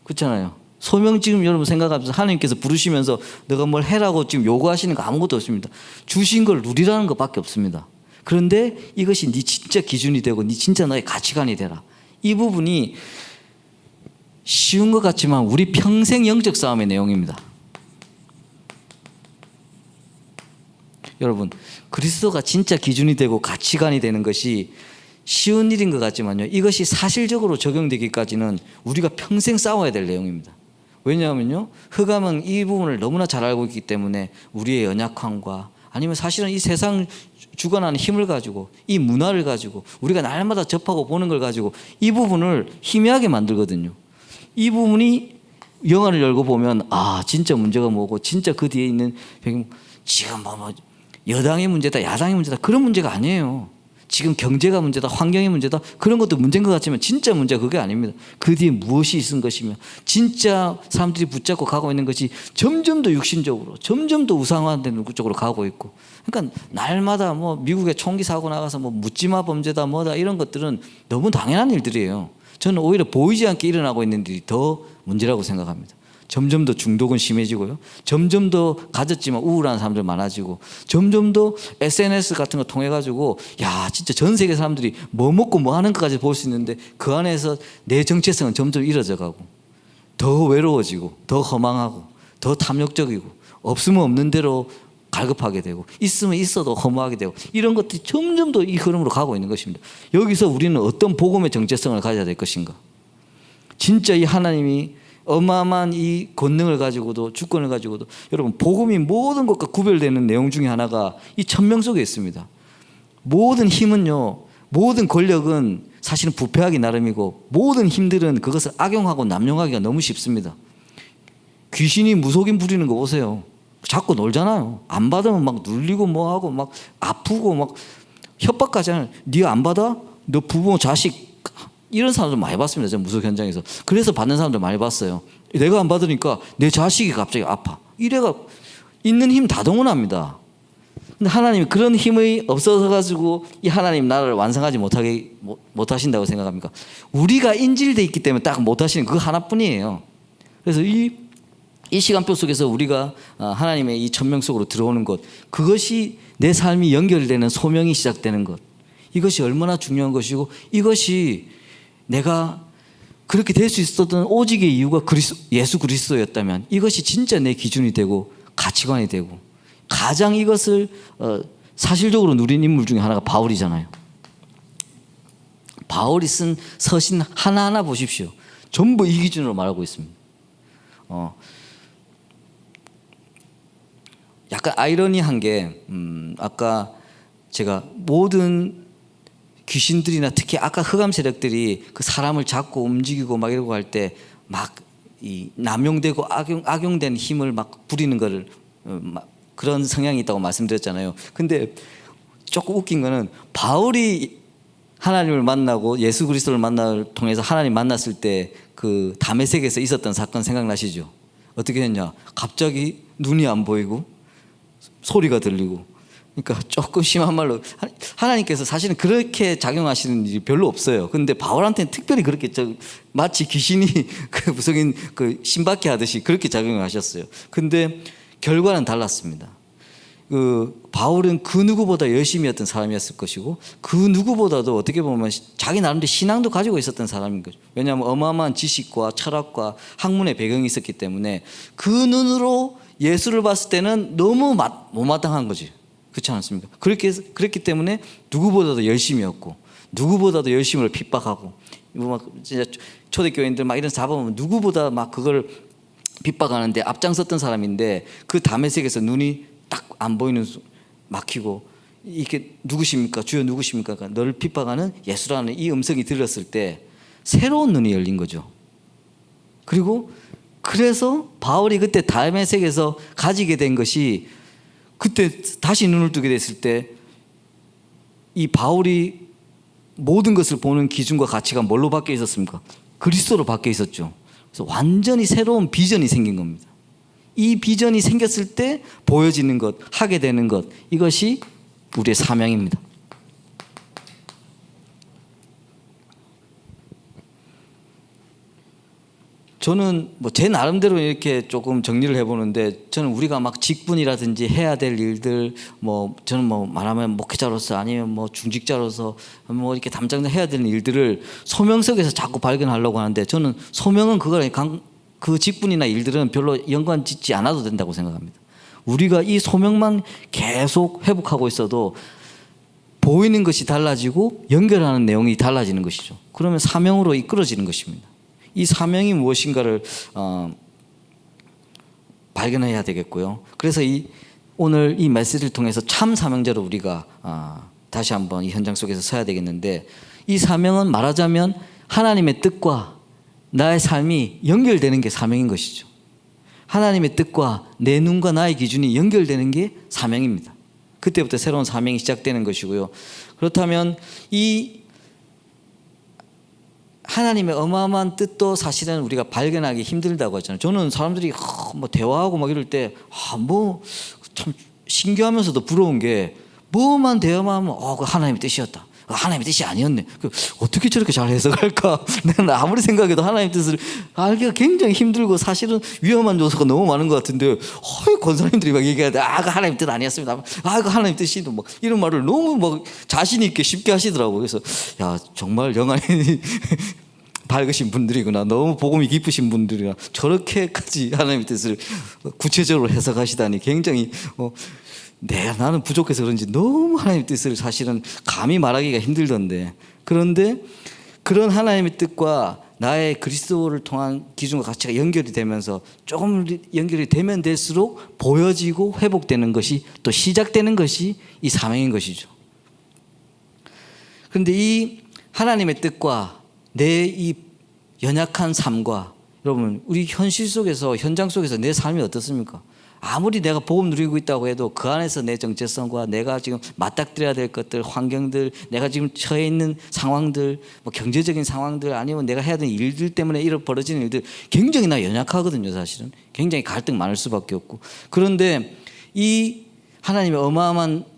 A: 그렇잖아요. 소명 지금 여러분 생각하면서 하나님께서 부르시면서 너가 뭘 해라고 지금 요구하시는 거 아무것도 없습니다. 주신 걸 누리라는 것밖에 없습니다. 그런데 이것이 네 진짜 기준이 되고 네 진짜 너의 가치관이 되라. 이 부분이 쉬운 것 같지만 우리 평생 영적 싸움의 내용입니다. 여러분, 그리스도가 진짜 기준이 되고 가치관이 되는 것이 쉬운 일인 것 같지만요, 이것이 사실적으로 적용되기까지는 우리가 평생 싸워야 될 내용입니다. 왜냐하면요, 흑암은 이 부분을 너무나 잘 알고 있기 때문에 우리의 연약함과 아니면 사실은 이 세상 주관하는 힘을 가지고 이 문화를 가지고 우리가 날마다 접하고 보는 걸 가지고 이 부분을 희미하게 만들거든요. 이 부분이 영화를 열고 보면 진짜 문제가 뭐고 진짜 그 뒤에 있는 지금 뭐 여당의 문제다 야당의 문제다 그런 문제가 아니에요. 지금 경제가 문제다 환경의 문제다 그런 것도 문제인 것 같지만 진짜 문제가 그게 아닙니다. 그 뒤에 무엇이 있은 것이며 진짜 사람들이 붙잡고 가고 있는 것이 점점 더 육신적으로 점점 더 우상화되는 쪽으로 가고 있고, 그러니까 날마다 뭐 미국에 총기 사고 나가서 뭐 묻지마 범죄다 뭐다 이런 것들은 너무 당연한 일들이에요. 저는 오히려 보이지 않게 일어나고 있는 일이 더 문제라고 생각합니다. 점점 더 중독은 심해지고요. 점점 더 가졌지만 우울한 사람들 많아지고, 점점 더 SNS 같은 거 통해 가지고 진짜 전 세계 사람들이 뭐 먹고 뭐 하는 것까지 볼 수 있는데 그 안에서 내 정체성은 점점 잃어져 가고 더 외로워지고 더 허망하고 더 탐욕적이고 없으면 없는 대로 갈급하게 되고 있으면 있어도 허무하게 되고 이런 것들이 점점 더 이 흐름으로 가고 있는 것입니다. 여기서 우리는 어떤 복음의 정체성을 가져야 될 것인가? 진짜 이 하나님이 어마어마한 이 권능을 가지고도 주권을 가지고도 여러분 복음이 모든 것과 구별되는 내용 중에 하나가 이 천명 속에 있습니다. 모든 힘은요, 모든 권력은 사실은 부패하기 나름이고 모든 힘들은 그것을 악용하고 남용하기가 너무 쉽습니다. 귀신이 무속인 부리는 거 보세요. 자꾸 놀잖아요. 안 받으면 막 눌리고 뭐하고 막 아프고 막 협박까지 하는. 네가 안 받아? 너 부모 자식 이런 사람들 많이 봤습니다. 제가 무속 현장에서. 그래서 받는 사람들 많이 봤어요. 내가 안 받으니까 내 자식이 갑자기 아파. 이래가 있는 힘 다 동원합니다. 근데 하나님이 그런 힘이 없어서 가지고 이 하나님 나라를 완성하지 못하신다고 생각합니까? 우리가 인질돼 있기 때문에 딱 못하시는 그거 하나뿐이에요. 그래서 이 시간표 속에서 우리가 하나님의 이 천명 속으로 들어오는 것, 그것이 내 삶이 연결되는 소명이 시작되는 것, 이것이 얼마나 중요한 것이고, 이것이 내가 그렇게 될 수 있었던 오직의 이유가 예수 그리스도였다면 이것이 진짜 내 기준이 되고 가치관이 되고, 가장 이것을 사실적으로 누린 인물 중에 하나가 바울이잖아요. 바울이 쓴 서신 하나하나 보십시오. 전부 이 기준으로 말하고 있습니다. 약간 아이러니한 게 아까 제가 모든 귀신들이나 특히 아까 흑암 세력들이 그 사람을 잡고 움직이고 막 이러고 할 때 막 이 남용되고 악용된 힘을 막 부리는 거를 그런 성향이 있다고 말씀드렸잖아요. 근데 조금 웃긴 거는 바울이 하나님을 만나고 예수 그리스도를 통해서 하나님 만났을 때 그 다메섹에서 있었던 사건 생각나시죠? 어떻게 했냐? 갑자기 눈이 안 보이고 소리가 들리고. 그러니까 조금 심한 말로 하나님께서 사실은 그렇게 작용하시는 일이 별로 없어요. 근데 바울한테는 특별히 그렇게 마치 귀신이 그 무속인 그 신박해 하듯이 그렇게 작용하셨어요. 근데 결과는 달랐습니다. 그 바울은 그 누구보다 열심히 했던 사람이었을 것이고 그 누구보다도 어떻게 보면 자기 나름대로 신앙도 가지고 있었던 사람인 거죠. 왜냐하면 어마어마한 지식과 철학과 학문의 배경이 있었기 때문에 그 눈으로 예수를 봤을 때는 너무 못마땅한 거지. 그렇지 않습니까? 그랬기 때문에 누구보다도 열심히 했고 누구보다도 열심으로 핍박하고 막 진짜 초대교인들 막 이런 잡아보면 누구보다 막 그걸 핍박하는데 앞장섰던 사람인데 그 다메섹에서 눈이 딱 안 보이는 막히고 이게 누구십니까? 주여 누구십니까? 너를 핍박하는 예수라는 이 음성이 들렸을 때 새로운 눈이 열린 거죠. 그리고 그래서 바울이 그때 다메섹에서 가지게 된 것이 그때 다시 눈을 뜨게 됐을 때 이 바울이 모든 것을 보는 기준과 가치가 뭘로 바뀌어 있었습니까? 그리스도로 바뀌어 있었죠. 그래서 완전히 새로운 비전이 생긴 겁니다. 이 비전이 생겼을 때 보여지는 것, 하게 되는 것, 이것이 우리의 사명입니다. 저는 뭐 제 나름대로 이렇게 조금 정리를 해보는데 저는 우리가 막 직분이라든지 해야 될 일들 뭐 저는 뭐 말하면 목회자로서 아니면 뭐 중직자로서 뭐 이렇게 담당자 해야 되는 일들을 소명 속에서 자꾸 발견하려고 하는데 저는 소명은 그 직분이나 일들은 별로 연관 짓지 않아도 된다고 생각합니다. 우리가 이 소명만 계속 회복하고 있어도 보이는 것이 달라지고 연결하는 내용이 달라지는 것이죠. 그러면 사명으로 이끌어지는 것입니다. 이 사명이 무엇인가를 발견해야 되겠고요. 그래서 오늘 이 메시지를 통해서 참 사명자로 우리가 다시 한번 이 현장 속에서 서야 되겠는데 이 사명은 말하자면 하나님의 뜻과 나의 삶이 연결되는 게 사명인 것이죠. 하나님의 뜻과 내 눈과 나의 기준이 연결되는 게 사명입니다. 그때부터 새로운 사명이 시작되는 것이고요. 그렇다면 이 하나님의 어마어마한 뜻도 사실은 우리가 발견하기 힘들다고 하잖아요. 저는 사람들이 뭐 대화하고 막 이럴 때 뭐 참 신기하면서도 부러운 게 뭐만 대화만 하면 그 하나님의 뜻이었다. 하나님의 뜻이 아니었네. 어떻게 저렇게 잘 해석할까? 내가 아무리 생각해도 하나님의 뜻을 알기가 굉장히 힘들고 사실은 위험한 요소가 너무 많은 것 같은데 권사님들이 막 얘기하는데 그 하나님의 뜻 아니었습니다. 그 하나님의 뜻이 뭐 이런 말을 너무 막 자신 있게 쉽게 하시더라고요. 그래서 야 정말 영안이 밝으신 분들이구나. 너무 복음이 깊으신 분들이구나. 저렇게까지 하나님의 뜻을 구체적으로 해석하시다니 굉장히 나는 부족해서 그런지 너무 하나님의 뜻을 사실은 감히 말하기가 힘들던데 그런데 그런 하나님의 뜻과 나의 그리스도를 통한 기준과 가치가 연결이 되면서 조금 연결이 되면 될수록 보여지고 회복되는 것이 또 시작되는 것이 이 사명인 것이죠. 그런데 이 하나님의 뜻과 내 이 연약한 삶과 여러분 우리 현실 속에서 현장 속에서 내 삶이 어떻습니까? 아무리 내가 복음 누리고 있다고 해도 그 안에서 내 정체성과 내가 지금 맞닥뜨려야 될 것들, 환경들, 내가 지금 처해 있는 상황들, 뭐 경제적인 상황들 아니면 내가 해야 되는 일들 때문에 벌어지는 일들 굉장히 나 연약하거든요. 사실은 굉장히 갈등 많을 수밖에 없고 그런데 이 하나님의 어마어마한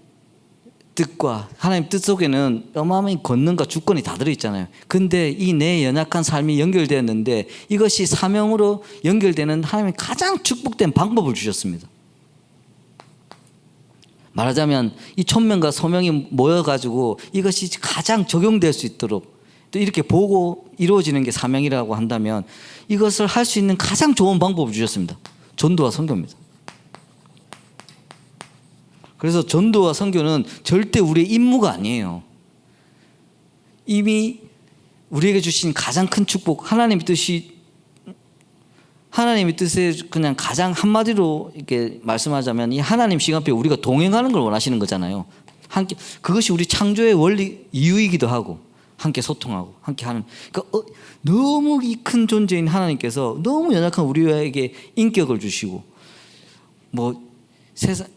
A: 뜻과 하나님 뜻 속에는 어마어마한 권능과 주권이 다 들어있잖아요. 근데 이 내 연약한 삶이 연결되었는데 이것이 사명으로 연결되는 하나님의 가장 축복된 방법을 주셨습니다. 말하자면 이 천명과 소명이 모여가지고 이것이 가장 적용될 수 있도록 또 이렇게 보고 이루어지는 게 사명이라고 한다면 이것을 할 수 있는 가장 좋은 방법을 주셨습니다. 전도와 선교입니다. 그래서 전도와 선교는 절대 우리의 임무가 아니에요. 이미 우리에게 주신 가장 큰 축복, 하나님의 뜻에 그냥 가장 한마디로 이렇게 말씀하자면 이 하나님 시간표에 우리가 동행하는 걸 원하시는 거잖아요. 함께 그것이 우리 창조의 원리 이유이기도 하고 함께 소통하고 함께 하는. 그러니까 너무 이 큰 존재인 하나님께서 너무 연약한 우리에게 인격을 주시고 뭐 세상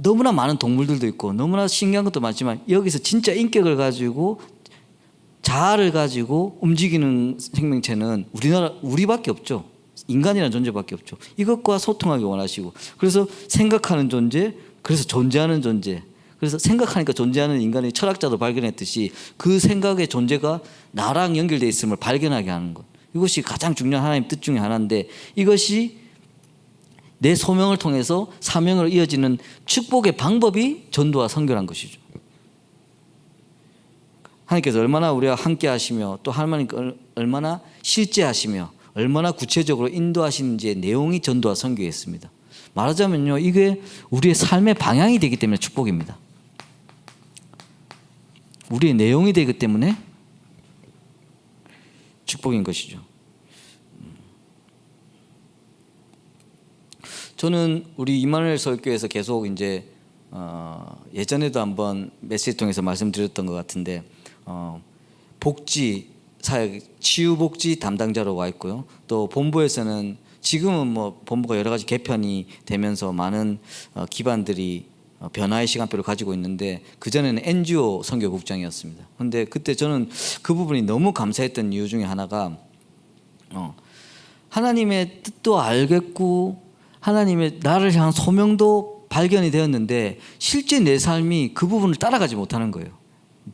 A: 너무나 많은 동물들도 있고 너무나 신기한 것도 많지만 여기서 진짜 인격을 가지고 자아를 가지고 움직이는 생명체는 우리밖에 없죠. 인간이라는 존재밖에 없죠. 이것과 소통하기 원하시고, 그래서 생각하는 존재, 그래서 존재하는 존재, 그래서 생각하니까 존재하는 인간의 철학자도 발견했듯이 그 생각의 존재가 나랑 연결되어 있음을 발견하게 하는 것, 이것이 가장 중요한 하나님 뜻 중에 하나인데, 이것이 내 소명을 통해서 사명으로 이어지는 축복의 방법이 전도와 선교란 것이죠. 하나님께서 얼마나 우리와 함께 하시며 또 하나님께서 얼마나 실제하시며 얼마나 구체적으로 인도하시는지의 내용이 전도와 선교에 있습니다. 말하자면요, 이게 우리의 삶의 방향이 되기 때문에 축복입니다. 우리의 내용이 되기 때문에 축복인 것이죠. 저는 우리 이마누엘 설교에서 계속 이제 예전에도 한번 메시지 통해서 말씀드렸던 것 같은데, 복지 사역, 치유복지 담당자로 와 있고요. 또 본부에서는 지금은 뭐 본부가 여러 가지 개편이 되면서 많은 기반들이 변화의 시간표를 가지고 있는데, 그전에는 NGO 선교국장이었습니다. 그런데 그때 저는 그 부분이 너무 감사했던 이유 중에 하나가, 하나님의 뜻도 알겠고 하나님의 나를 향한 소명도 발견이 되었는데 실제 내 삶이 그 부분을 따라가지 못하는 거예요.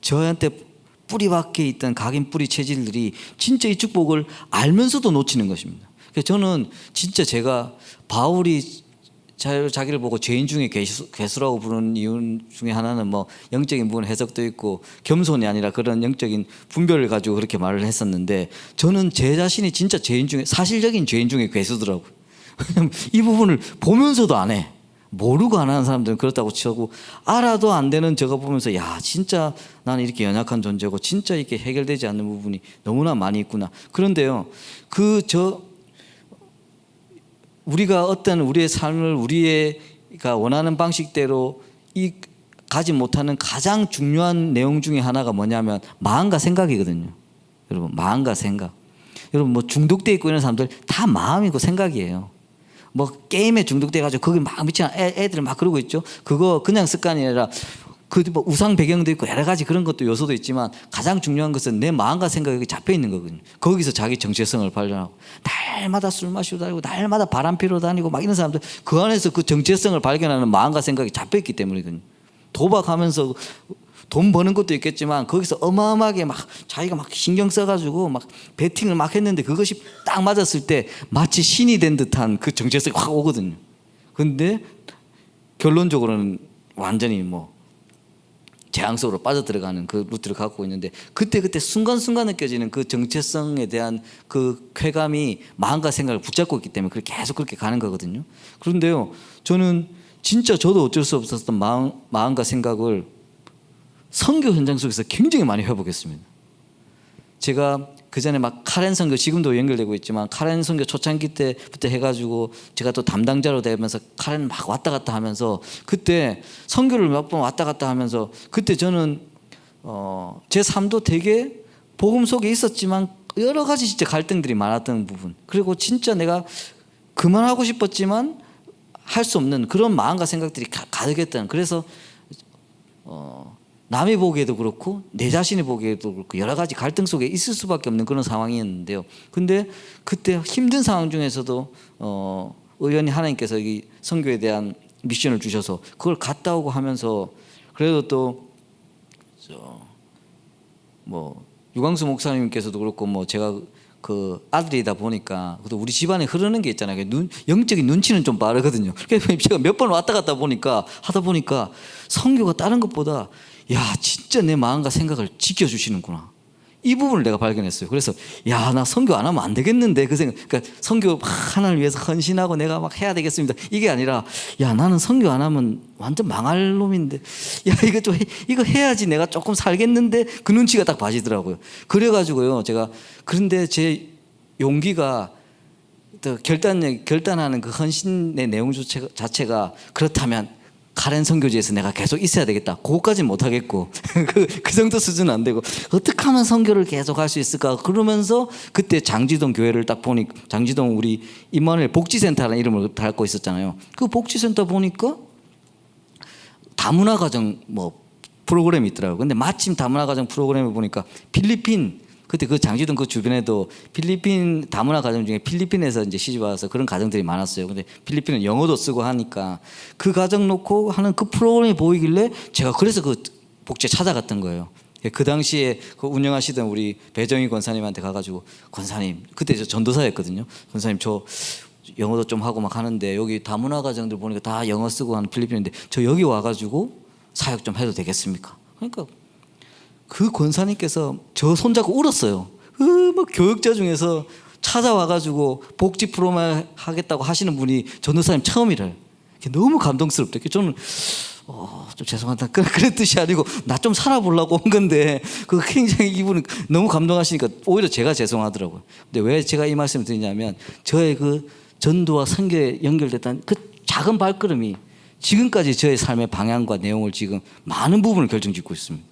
A: 저한테 뿌리 밖에 있던 각인 뿌리 체질들이 진짜 이 축복을 알면서도 놓치는 것입니다. 그래서 저는 진짜 제가 바울이 자기를 보고 죄인 중에 괴수라고 부르는 이유 중에 하나는 뭐 영적인 부분 해석도 있고 겸손이 아니라 그런 영적인 분별을 가지고 그렇게 말을 했었는데, 저는 제 자신이 진짜 죄인 중에, 사실적인 죄인 중에 괴수더라고요. 이 부분을 보면서도 안 해. 모르고 안 하는 사람들은 그렇다고 치고, 알아도 안 되는 저거 보면서 야, 진짜 나는 이렇게 연약한 존재고 진짜 이렇게 해결되지 않는 부분이 너무나 많이 있구나. 그런데요, 우리가 어떤 우리의 삶을 우리가 원하는 방식대로 가지 못하는 가장 중요한 내용 중에 하나가 뭐냐면 마음과 생각이거든요. 여러분, 마음과 생각. 여러분, 뭐 중독돼 있고 이런 사람들 다 마음이고 생각이에요. 뭐 게임에 중독돼 가지고 거기 막 미치는 애들 막 그러고 있죠. 그거 그냥 습관이 아니라 그 뭐 우상 배경도 있고 여러 가지 그런 것도 요소도 있지만, 가장 중요한 것은 내 마음과 생각이 잡혀 있는 거거든요. 거기서 자기 정체성을 발견하고, 날마다 술 마시고 다니고 날마다 바람 피러 다니고 막 이런 사람들, 그 안에서 그 정체성을 발견하는 마음과 생각이 잡혀 있기 때문이거든요. 도박하면서 돈 버는 것도 있겠지만 거기서 어마어마하게 막 자기가 막 신경 써가지고 막 베팅을 막 했는데, 그것이 딱 맞았을 때 마치 신이 된 듯한 그 정체성이 확 오거든요. 근데 결론적으로는 완전히 뭐 재앙 속으로 빠져들어가는 그 루트를 갖고 있는데, 그때 순간순간 느껴지는 그 정체성에 대한 그 쾌감이 마음과 생각을 붙잡고 있기 때문에 계속 그렇게 가는 거거든요. 그런데요, 저는 진짜 저도 어쩔 수 없었던 마음과 생각을 선교 현장 속에서 굉장히 많이 회복했습니다. 제가 그 전에 막 카렌 선교, 지금도 연결되고 있지만 카렌 선교 초창기 때부터 해가지고 제가 또 담당자로 되면서 카렌 막 왔다 갔다 하면서, 그때 선교를 몇 번 왔다 갔다 하면서, 그때 저는 제 삶도 되게 복음 속에 있었지만 여러 가지 진짜 갈등들이 많았던 부분, 그리고 진짜 내가 그만하고 싶었지만 할 수 없는 그런 마음과 생각들이 가득했던, 그래서 남이 보기에도 그렇고 내 자신이 보기에도 그렇고 여러 가지 갈등 속에 있을 수밖에 없는 그런 상황이었는데요. 근데 그때 힘든 상황 중에서도 의원이 하나님께서 이 선교에 대한 미션을 주셔서 그걸 갔다 오고 하면서, 그래도 또 뭐 유광수 목사님께서도 그렇고 뭐 제가 그 아들이다 보니까 또 우리 집안에 흐르는 게 있잖아요. 영적인 눈치는 좀 빠르거든요. 그래서 제가 몇 번 왔다 갔다 하다 보니까 선교가 다른 것보다, 야, 진짜 내 마음과 생각을 지켜주시는구나, 이 부분을 내가 발견했어요. 그래서 야, 나 선교 안 하면 안 되겠는데, 그 생각. 그러니까 선교 하나를 위해서 헌신하고 내가 막 해야 되겠습니다, 이게 아니라, 야, 나는 선교 안 하면 완전 망할 놈인데, 야, 이거 해야지 내가 조금 살겠는데, 그 눈치가 딱 봐지더라고요. 그래가지고요, 제가, 그런데 제 용기가 또 결단하는 그 헌신의 내용 자체가, 그렇다면 카렌 선교지에서 내가 계속 있어야 되겠다, 그거까지는 못하겠고 그 정도 수준은 안 되고, 어떻게 하면 선교를 계속 할 수 있을까. 그러면서 그때 장지동 교회를 딱 보니, 장지동 우리 임마누엘 복지센터라는 이름을 달고 있었잖아요. 그 복지센터 보니까 다문화 가정 뭐 프로그램이 있더라고요. 근데 마침 다문화 가정 프로그램을 보니까 필리핀 그때 그 장지동 그 주변에도 필리핀 다문화 가정 중에 필리핀에서 이제 시집 와서 그런 가정들이 많았어요. 근데 필리핀은 영어도 쓰고 하니까 그 가정 놓고 하는 그 프로그램이 보이길래 제가 그래서 그 복지에 찾아갔던 거예요. 그 당시에 그 운영하시던 우리 배정희 권사님한테 가가지고 권사님, 그때 저 전도사였거든요. 권사님 저 영어도 좀 하고 막 하는데 여기 다문화 가정들 보니까 다 영어 쓰고 하는 필리핀인데 저 여기 와가지고 사역 좀 해도 되겠습니까? 그러니까 그 권사님께서 저 손잡고 울었어요. 뭐 교육자 중에서 찾아와가지고 복지 프로그램 하겠다고 하시는 분이 전도사님 처음이래요. 너무 감동스럽다. 저는 좀 죄송하다 그런 뜻이 아니고 나 좀 살아보려고 온 건데 그 굉장히 이분은 너무 감동하시니까 오히려 제가 죄송하더라고요. 근데 왜 제가 이 말씀을 드리냐면 저의 그 전도와 선교에 연결됐던 그 작은 발걸음이 지금까지 저의 삶의 방향과 내용을 지금 많은 부분을 결정짓고 있습니다.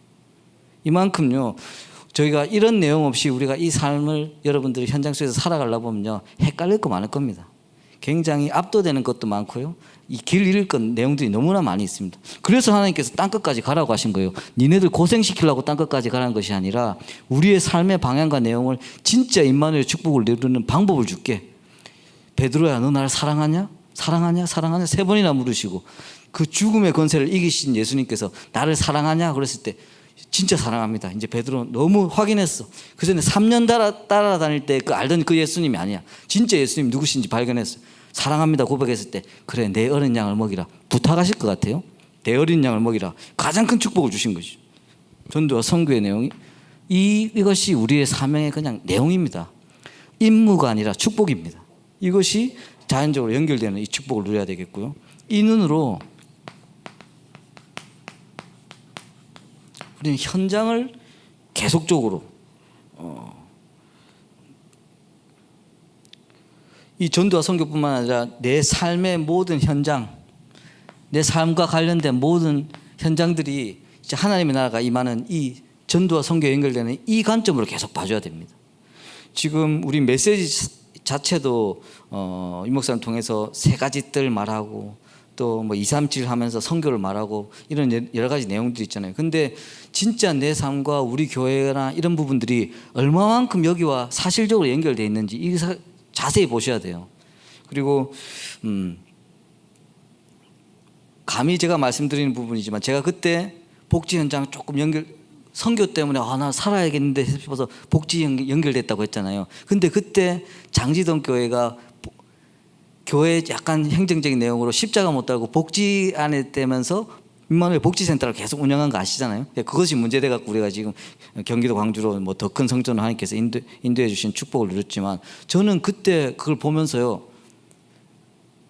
A: 이만큼요, 저희가 이런 내용 없이 우리가 이 삶을 여러분들이 현장 속에서 살아가려 보면요, 헷갈릴 거 많을 겁니다. 굉장히 압도되는 것도 많고요, 이 길 잃을 건 내용들이 너무나 많이 있습니다. 그래서 하나님께서 땅끝까지 가라고 하신 거예요. 니네들 고생시키려고 땅끝까지 가라는 것이 아니라 우리의 삶의 방향과 내용을 진짜 임마누엘의 축복을 누리는 방법을 줄게. 베드로야, 너 나를 사랑하냐? 사랑하냐? 사랑하냐? 3번이나 물으시고 그 죽음의 권세를 이기신 예수님께서 나를 사랑하냐? 그랬을 때 진짜 사랑합니다. 이제 베드로 너무 확인했어. 그 전에 3년 따라다닐 때 그 알던 그 예수님이 아니야. 진짜 예수님 누구신지 발견했어. 사랑합니다 고백했을 때 그래 내 어린 양을 먹이라 부탁하실 것 같아요. 내 어린 양을 먹이라 가장 큰 축복을 주신 것이죠. 전도와 선교의 내용이 이것이 우리의 사명의 그냥 내용입니다. 임무가 아니라 축복입니다. 이것이 자연적으로 연결되는 이 축복을 누려야 되겠고요. 이 눈으로 우리는 현장을 계속적으로 이 전도와 선교뿐만 아니라 내 삶의 모든 현장, 내 삶과 관련된 모든 현장들이 이제 하나님의 나라가 임하는 이 전도와 선교에 연결되는 이 관점으로 계속 봐줘야 됩니다. 지금 우리 메시지 자체도 이 목사님 통해서 3가지 뜰 말하고 또 뭐 2, 3, 7 하면서 선교를 말하고 이런 여러 가지 내용들이 있잖아요. 근데 진짜 내 삶과 우리 교회나 이런 부분들이 얼마만큼 여기와 사실적으로 연결되어 있는지 이거 자세히 보셔야 돼요. 그리고 감히 제가 말씀드리는 부분이지만 제가 그때 복지 현장 조금 선교 때문에 나 살아야겠는데 싶어서 복지 연결됐다고 했잖아요. 근데 그때 장지동 교회가 교회 약간 행정적인 내용으로 십자가 못 달고 복지 안에 떼면서 임마누엘 복지센터를 계속 운영한 거 아시잖아요. 그것이 문제돼 갖고 우리가 지금 경기도 광주로 뭐 더 큰 성전을 하나님께서 인도해 주신 축복을 누렸지만 저는 그때 그걸 보면서요,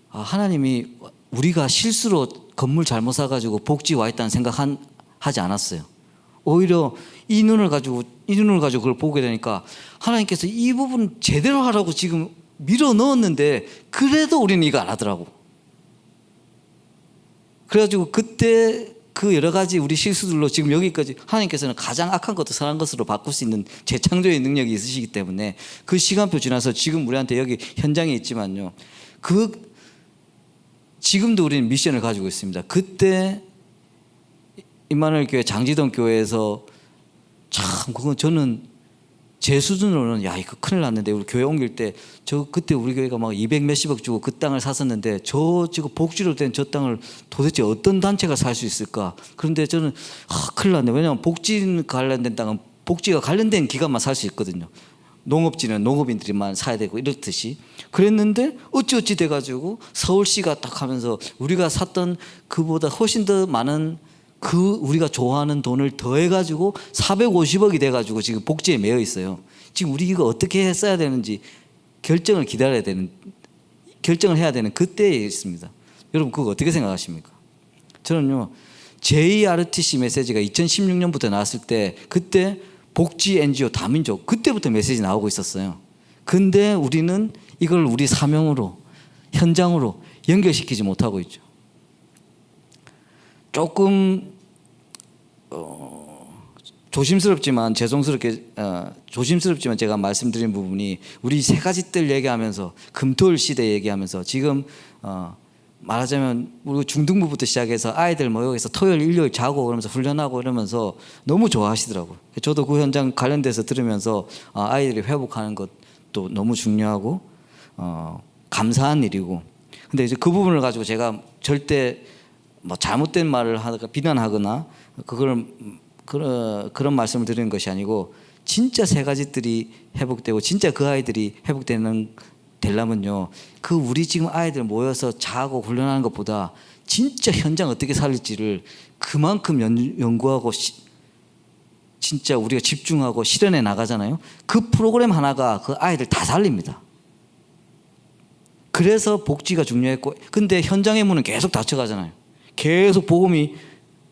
A: 하나님이 우리가 실수로 건물 잘못 사가지고 복지 와 있다는 생각 하지 않았어요. 오히려 이 눈을 가지고 그걸 보게 되니까 하나님께서 이 부분 제대로 하라고 지금 밀어 넣었는데 그래도 우리는 이거 안 하더라고. 그래가지고 그때 그 여러 가지 우리 실수들로 지금 여기까지 하나님께서는 가장 악한 것도 선한 것으로 바꿀 수 있는 재창조의 능력이 있으시기 때문에 그 시간표 지나서 지금 우리한테 여기 현장에 있지만요, 지금도 우리는 미션을 가지고 있습니다. 그때 임마누엘 교회 장지동 교회에서 참 그건 저는 제 수준으로는 이거 큰일 났는데 우리 교회 옮길 때 그때 우리 교회가 막 200 몇십억 주고 그 땅을 샀었는데 지금 복지로 된 저 땅을 도대체 어떤 단체가 살 수 있을까? 그런데 저는 큰일 났네. 왜냐하면 복지 관련된 땅은 복지가 관련된 기관만 살 수 있거든요. 농업지는 농업인들만 사야 되고 이렇듯이 그랬는데 어찌 돼가지고 서울시가 딱 하면서 우리가 샀던 그보다 훨씬 더 많은 우리가 좋아하는 돈을 더해가지고 450억이 돼가지고 지금 복지에 매여 있어요. 지금 우리 이거 어떻게 써야 되는지 결정을 해야 되는 그때에 있습니다. 여러분 그거 어떻게 생각하십니까? 저는요, JRTC 메시지가 2016년부터 나왔을 때 그때 복지 NGO 다민족 그때부터 메시지 나오고 있었어요. 근데 우리는 이걸 우리 사명으로 현장으로 연결시키지 못하고 있죠. 조금 조심스럽지만 제가 말씀드린 부분이 우리 3가지 뜰 얘기하면서 금토일 시대 얘기하면서 지금 말하자면 우리 중등부부터 시작해서 아이들 모여서 토요일 일요일 자고 그러면서 훈련하고 이러면서 너무 좋아하시더라고요. 저도 그 현장 관련돼서 들으면서 아이들이 회복하는 것도 너무 중요하고 감사한 일이고, 근데 이제 그 부분을 가지고 제가 절대 뭐 잘못된 말을 하다가 비난하거나 그런 말씀을 드리는 것이 아니고, 진짜 세 가지들이 회복되고 진짜 그 아이들이 되려면요, 그 우리 지금 아이들 모여서 자고 훈련하는 것보다 진짜 현장 어떻게 살릴지를 그만큼 연구하고 진짜 우리가 집중하고 실현해 나가잖아요. 그 프로그램 하나가 그 아이들 다 살립니다. 그래서 복지가 중요했고, 근데 현장의 문은 계속 닫혀가잖아요. 계속 복음이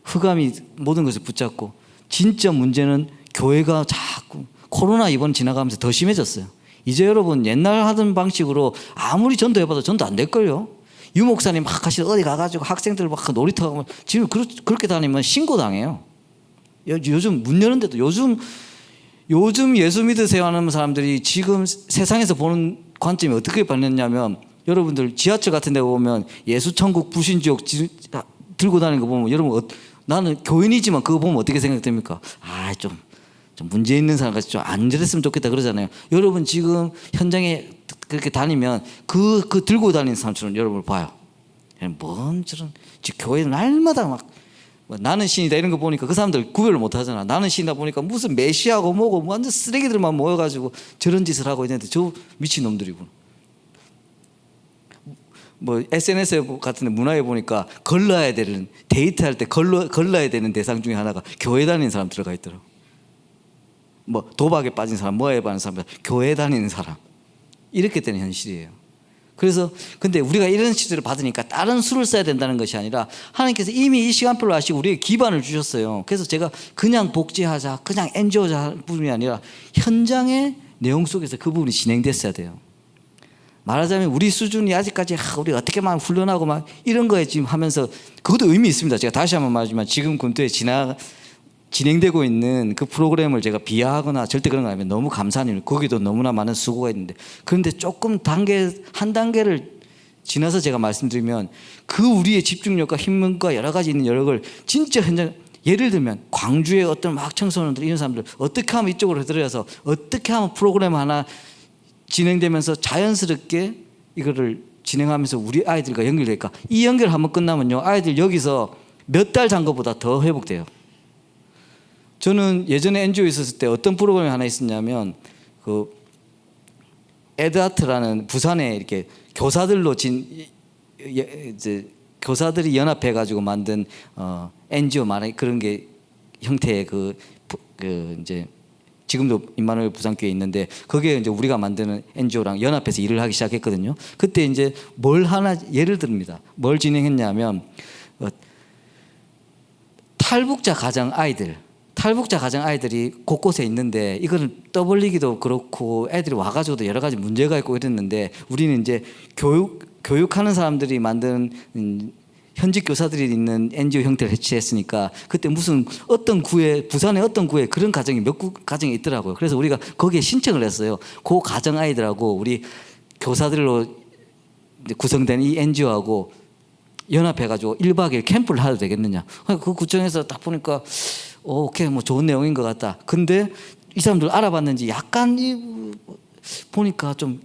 A: 흑암이 모든 것을 붙잡고, 진짜 문제는 교회가 자꾸 코로나 이번 지나가면서 더 심해졌어요. 이제 여러분 옛날 하던 방식으로 아무리 전도해봐도 전도 안 될걸요. 유 목사님 막 하시다 어디 가가지고 학생들 막 놀이터 가면 지금 그렇게 다니면 신고당해요. 요즘 문 여는데도 요즘 예수 믿으세요 하는 사람들이 지금 세상에서 보는 관점이 어떻게 바뀌었냐면, 여러분들 지하철 같은 데 보면 예수 천국 불신지옥 들고 다니는 거 보면 여러분 나는 교인이지만 그거 보면 어떻게 생각됩니까? 좀 문제 있는 사람 같이 좀 안 저랬으면 좋겠다 그러잖아요. 여러분 지금 현장에 그렇게 다니면 그 들고 다니는 사람처럼 여러분을 봐요. 뭔 저런 교회 날마다 막 나는 신이다 이런 거 보니까 그 사람들 구별을 못 하잖아. 나는 신이다 보니까 무슨 메시아고 뭐고 완전 쓰레기들만 모여가지고 저런 짓을 하고 있는데 저 미친 놈들이구나. 뭐 SNS 같은 데 문화에 보니까 걸러야 되는, 데이트할 때 걸러야 되는 대상 중에 하나가 교회 다니는 사람 들어가 있더라고. 뭐 도박에 빠진 사람, 뭐에 빠진 사람, 교회 다니는 사람, 이렇게 되는 현실이에요. 그래서 근데 우리가 이런 시대를 받으니까 다른 수를 써야 된다는 것이 아니라 하나님께서 이미 이 시간표를 아시고 우리에게 기반을 주셨어요. 그래서 제가 그냥 복지하자, 그냥 NGO자 부분이 아니라 현장의 내용 속에서 그 부분이 진행됐어야 돼요. 말하자면 우리 수준이 아직까지 우리 어떻게만 훈련하고 막 이런 거에 지금 하면서, 그것도 의미 있습니다. 제가 다시 한번 말하지만 지금 군도에 진행되고 있는 그 프로그램을 제가 비하하거나 절대 그런 거 아니면 너무 감사한 일, 거기도 너무나 많은 수고가 있는데, 그런데 조금 한 단계를 지나서 제가 말씀드리면 그 우리의 집중력과 힘과 여러 가지 있는 여러 걸 진짜 현장, 예를 들면 광주의 어떤 막 청소년들 이런 사람들 어떻게 하면 이쪽으로 들여서 어떻게 하면 프로그램 하나 진행되면서 자연스럽게 이거를 진행하면서 우리 아이들과 연결될까? 이 연결 한번 끝나면요, 아이들 여기서 몇 달 잔 것보다 더 회복돼요. 저는 예전에 NGO 있었을 때 어떤 프로그램이 하나 있었냐면, 그 에드아트라는 부산에 이렇게 교사들로 이제 교사들이 연합해 가지고 만든 NGO 그런 게 형태의 그 이제 지금도 임마누엘 부산교회에 있는데, 거기에 이제 우리가 만드는 NGO랑 연합해서 일을 하기 시작했거든요. 그때 이제 뭘 하나 예를 듭니다. 뭘 진행했냐면 탈북자 가정 아이들이 곳곳에 있는데, 이거는 떠벌리기도 그렇고 애들이 와가지고도 여러 가지 문제가 있고 이랬는데, 우리는 이제 교육하는 사람들이 만든 현직 교사들이 있는 NGO 형태를 해체했으니까, 그때 부산의 어떤 구에 그런 가정이 몇 가정이 있더라고요. 그래서 우리가 거기에 신청을 했어요. 그 가정 아이들하고 우리 교사들로 구성된 이 NGO하고 연합해가지고 1박 2일 캠프를 해도 되겠느냐. 그 구청에서 딱 보니까 오케이, 뭐 좋은 내용인 것 같다. 근데 이 사람들 알아봤는지 약간 보니까 좀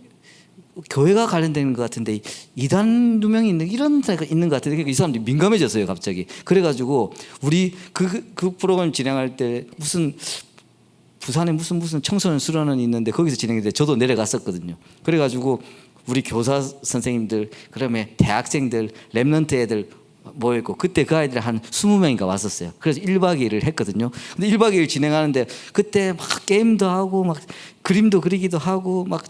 A: 교회가 관련되는 것 같은데 이단 누명이 이런 데가 있는 것 같은데, 그러니까 이 사람들이 민감해졌어요 갑자기. 그래가지고 우리 그 프로그램 진행할 때 부산에 무슨 청소년 수련원이 있는데 거기서 진행했는데 저도 내려갔었거든요. 그래가지고 우리 교사 선생님들, 그다음에 대학생들, 랩런트 애들 모였고, 그때 그 아이들 한 20명인가 왔었어요. 그래서 1박 2일을 했거든요. 근데 1박 2일 진행하는데 그때 막 게임도 하고 막 그림도 그리기도 하고 막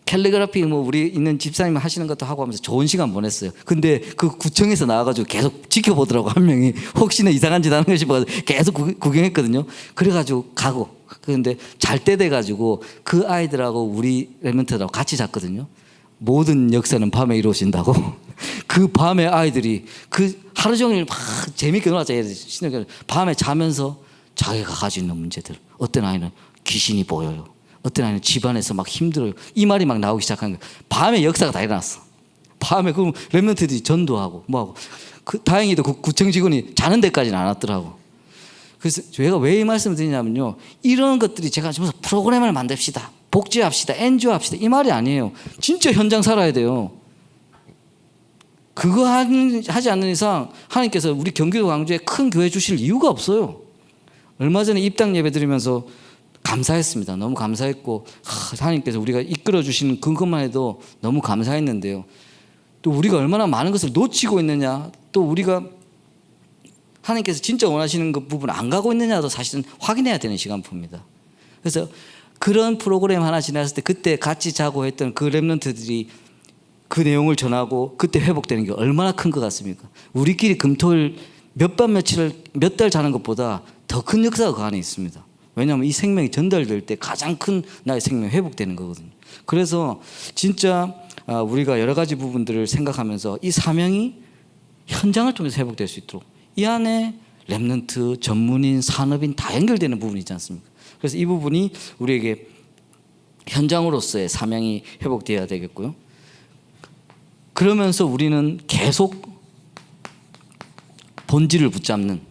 A: 캘리그라피 뭐 우리 있는 집사님 하시는 것도 하고 하면서 좋은 시간 보냈어요. 근데 그 구청에서 나와가지고 계속 지켜보더라고. 한 명이 혹시나 이상한 짓 하는 거 싶어서 계속 구경했거든요. 그래가지고 가고, 그런데 잘 때 돼가지고 그 아이들하고 우리 랩런트들하고 같이 잤거든요. 모든 역사는 밤에 이루어진다고. 그 밤에 아이들이 그 하루 종일 막 재밌게 놀았죠. 밤에 자면서 자기가 가지고 있는 문제들, 어떤 아이는 귀신이 보여요, 어떤 아이는 집안에서 막 힘들어요, 이 말이 막 나오기 시작한 거예요. 밤에 역사가 다 일어났어. 밤에 그 렘넌트들이 전도하고 뭐하고 다행히도 그 구청 직원이 자는 데까지는 안 왔더라고. 그래서 제가 왜 이 말씀을 드리냐면요, 이런 것들이 제가 지금 프로그램을 만듭시다, 복지합시다, NGO 합시다 이 말이 아니에요. 진짜 현장 살아야 돼요. 그거 하지 않는 이상 하나님께서 우리 경기도 광주에 큰 교회 주실 이유가 없어요. 얼마 전에 입당 예배 드리면서 감사했습니다. 너무 감사했고 하나님께서 우리가 이끌어 주시는 그것만 해도 너무 감사했는데요. 또 우리가 얼마나 많은 것을 놓치고 있느냐, 또 우리가 하나님께서 진짜 원하시는 그 부분 안 가고 있느냐도 사실은 확인해야 되는 시간표입니다. 그래서 그런 프로그램 하나 지났을 때 그때 같이 자고 했던 그 렘넌트들이 그 내용을 전하고 그때 회복되는 게 얼마나 큰 것 같습니까? 우리끼리 금토일 몇 밤 며칠을 몇 달 자는 것보다 더 큰 역사가 그 안에 있습니다. 왜냐하면 이 생명이 전달될 때 가장 큰 나의 생명이 회복되는 거거든요. 그래서 진짜 우리가 여러 가지 부분들을 생각하면서 이 사명이 현장을 통해서 회복될 수 있도록 이 안에 렘넌트, 전문인, 산업인 다 연결되는 부분이 있지 않습니까? 그래서 이 부분이 우리에게 현장으로서의 사명이 회복되어야 되겠고요. 그러면서 우리는 계속 본질을 붙잡는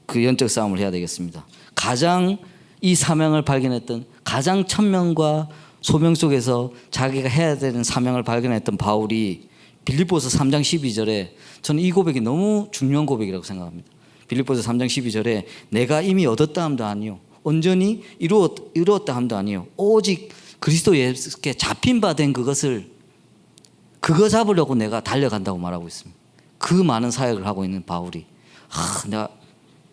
A: 그 영적 싸움을 해야 되겠습니다. 가장 이 사명을 발견했던, 가장 천명과 소명 속에서 자기가 해야 되는 사명을 발견했던 바울이 빌립보서 3장 12절에, 저는 이 고백이 너무 중요한 고백이라고 생각합니다. 빌립보서 3장 12절에 내가 이미 얻었다 함도 아니요 온전히 이루었다 함도 아니요 오직 그리스도 예수께 잡힌 바 된 그것을 그거 잡으려고 내가 달려간다고 말하고 있습니다. 그 많은 사역을 하고 있는 바울이 내가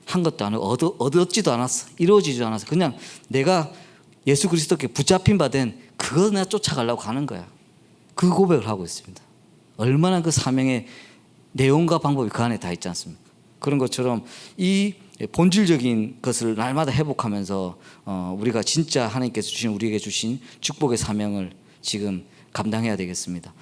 A: 한 것도 아니고 얻었지도 않았어, 이루어지지도 않았어, 그냥 내가 예수 그리스도께 붙잡힌 바 된 그거 내가 쫓아가려고 가는 거야. 그 고백을 하고 있습니다. 얼마나 그 사명의 내용과 방법이 그 안에 다 있지 않습니까? 그런 것처럼 이 본질적인 것을 날마다 회복하면서 우리가 진짜 하나님께서 주신, 우리에게 주신 축복의 사명을 지금 감당해야 되겠습니다.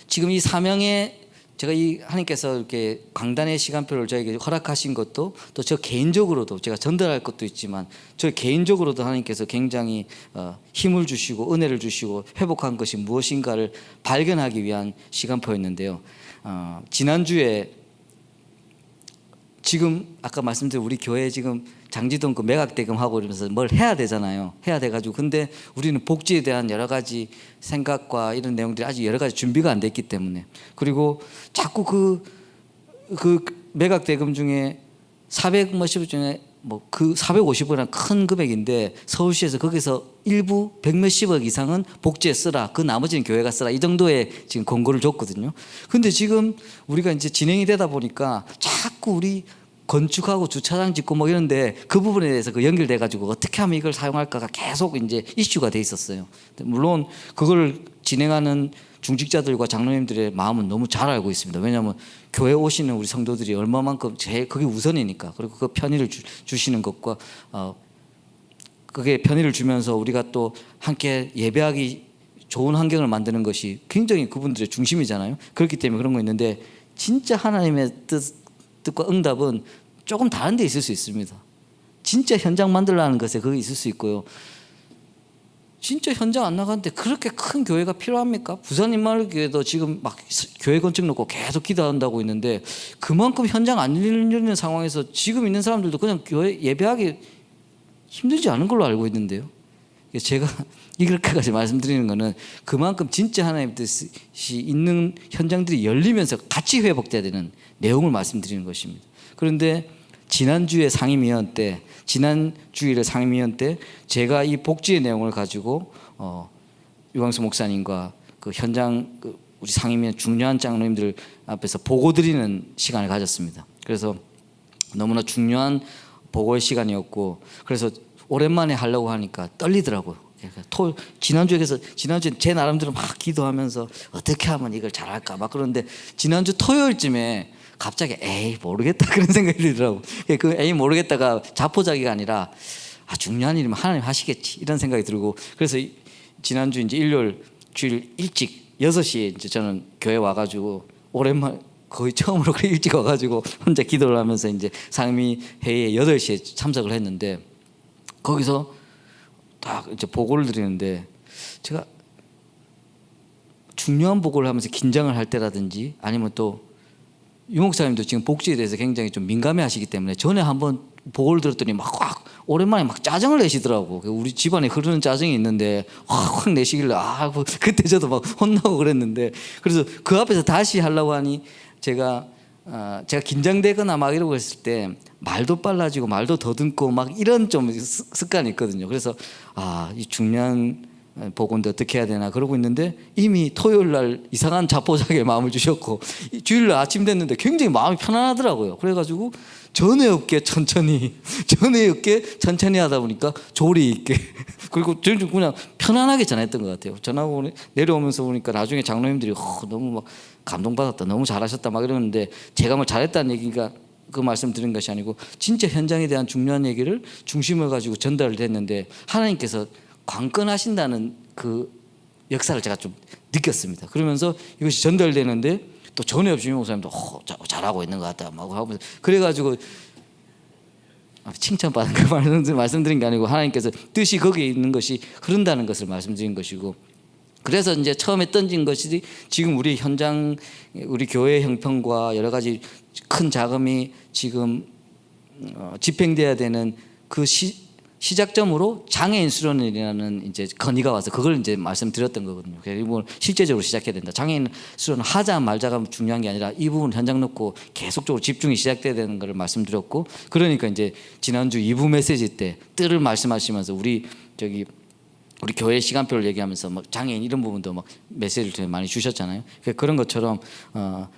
A: 지금 이 사명에 제가 이 하나님께서 이렇게 강단의 시간표를 저에게 허락하신 것도, 또 저 개인적으로도 제가 전달할 것도 있지만 저 개인적으로도 하나님께서 굉장히 힘을 주시고 은혜를 주시고 회복한 것이 무엇인가를 발견하기 위한 시간표였는데요. 지난주에 지금 아까 말씀드린 우리 교회 지금 장지동 그 매각대금 하고 이러면서 뭘 해야 되잖아요. 해야 돼가지고, 근데 우리는 복지에 대한 여러 가지 생각과 이런 내용들이 아직 여러 가지 준비가 안 됐기 때문에, 그리고 자꾸 그 매각대금 중에 400 몇십 중에 뭐 그 450억이라는 큰 금액인데 서울시에서 거기서 일부 100 몇십억 이상은 복지에 쓰라, 그 나머지는 교회가 쓰라, 이 정도의 지금 권고를 줬거든요. 근데 지금 우리가 이제 진행이 되다 보니까 자꾸 우리 건축하고 주차장 짓고 뭐 이런데 그 부분에 대해서 그 연결돼 가지고 어떻게 하면 이걸 사용할까가 계속 이제 이슈가 돼 있었어요. 물론 그걸 진행하는 중직자들과 장로님들의 마음은 너무 잘 알고 있습니다. 왜냐하면 교회 오시는 우리 성도들이 얼마만큼 제일 그게 우선이니까. 그리고 그 편의를 주시는 것과 그게 편의를 주면서 우리가 또 함께 예배하기 좋은 환경을 만드는 것이 굉장히 그분들의 중심이잖아요. 그렇기 때문에 그런 거 있는데, 진짜 하나님의 뜻과 응답은 조금 다른 데 있을 수 있습니다. 진짜 현장 만들라는 것에 그게 있을 수 있고요. 진짜 현장 안 나가는데 그렇게 큰 교회가 필요합니까? 부산 인마을교회도 지금 막 교회 건축 놓고 계속 기도한다고 있는데 그만큼 현장 안 열리는 상황에서 지금 있는 사람들도 그냥 교회 예배하기 힘들지 않은 걸로 알고 있는데요. 제가 이렇게까지 말씀드리는 것은 그만큼 진짜 하나님의 뜻이 있는 현장들이 열리면서 같이 회복돼야 되는 내용을 말씀드리는 것입니다. 그런데 지난주에 상임위원 때, 지난 주일에 상임위원 때 제가 이 복지의 내용을 가지고 유광수 목사님과 그 현장 우리 상임위원 중요한 장로님들 앞에서 보고 드리는 시간을 가졌습니다. 그래서 너무나 중요한 보고의 시간이었고, 그래서 오랜만에 하려고 하니까 떨리더라고요. 지난주에 제 나름대로 막 기도하면서 어떻게 하면 이걸 잘할까 막 그러는데, 지난주 토요일쯤에 갑자기 에이 모르겠다 그런 생각이 들더라고. 그 에이 모르겠다가 자포자기가 아니라 중요한 일이면 하나님 하시겠지 이런 생각이 들고, 그래서 지난주 이제 일요일 주일 일찍 6시에 이제 저는 교회 와가지고 오랜만 거의 처음으로 그렇게 일찍 와가지고 혼자 기도를 하면서 이제 상임위 회의에 8시에 참석을 했는데, 거기서 딱 이제 보고를 드리는데 제가 중요한 보고를 하면서 긴장을 할 때라든지 아니면 또 유목사님도 지금 복지에 대해서 굉장히 좀 민감해 하시기 때문에 전에 한번 보고를 들었더니 막 오랜만에 막 짜증을 내시더라고. 우리 집안에 흐르는 짜증이 있는데 확 내시길래 뭐 그때 저도 막 혼나고 그랬는데, 그래서 그 앞에서 다시 하려고 하니 제가 긴장되거나 막 이러고 했을 때 말도 빨라지고 말도 더듬고 막 이런 좀 습관이 있거든요. 그래서 이 중요한 보건데 어떻게 해야 되나 그러고 있는데 이미 토요일 날 이상한 자포자기에 마음을 주셨고 주일날 아침 됐는데 굉장히 마음이 편안하더라고요. 그래가지고 전에 없게 천천히 하다 보니까 조리 있게 그리고 그냥 편안하게 전했던 것 같아요. 전하고 내려오면서 보니까 나중에 장로님들이 너무 막 감동받았다, 너무 잘하셨다 막 이러는데, 제가 뭐 잘했다는 얘기가 그 말씀 드린 것이 아니고 진짜 현장에 대한 중요한 얘기를 중심을 가지고 전달을 했는데 하나님께서 관건하신다는 그 역사를 제가 좀 느꼈습니다. 그러면서 이것이 전달되는데 또 전에 없이 목사님도 잘하고 있는 것 같다 막 하면서, 그래가지고 칭찬받은 그 말씀드린 게 아니고 하나님께서 뜻이 거기에 있는 것이 흐른다는 것을 말씀드린 것이고, 그래서 이제 처음에 던진 것이 지금 우리 현장, 우리 교회 형편과 여러 가지 큰 자금이 지금 집행돼야 되는 그 시작점으로 장애인 수련이라는 이제 건의가 와서 그걸 이제 말씀드렸던 거거든요. 그래서 이 부분 실제적으로 시작해야 된다. 장애인 수련 하자 말자가 중요한 게 아니라 이 부분 현장 놓고 계속적으로 집중이 시작돼야 되는 것을 말씀드렸고, 그러니까 이제 지난주 2부 메시지 때 뜰을 말씀하시면서 우리 교회 시간표를 얘기하면서 막 장애인 이런 부분도 막 메시지를 되게 많이 주셨잖아요. 그런 것처럼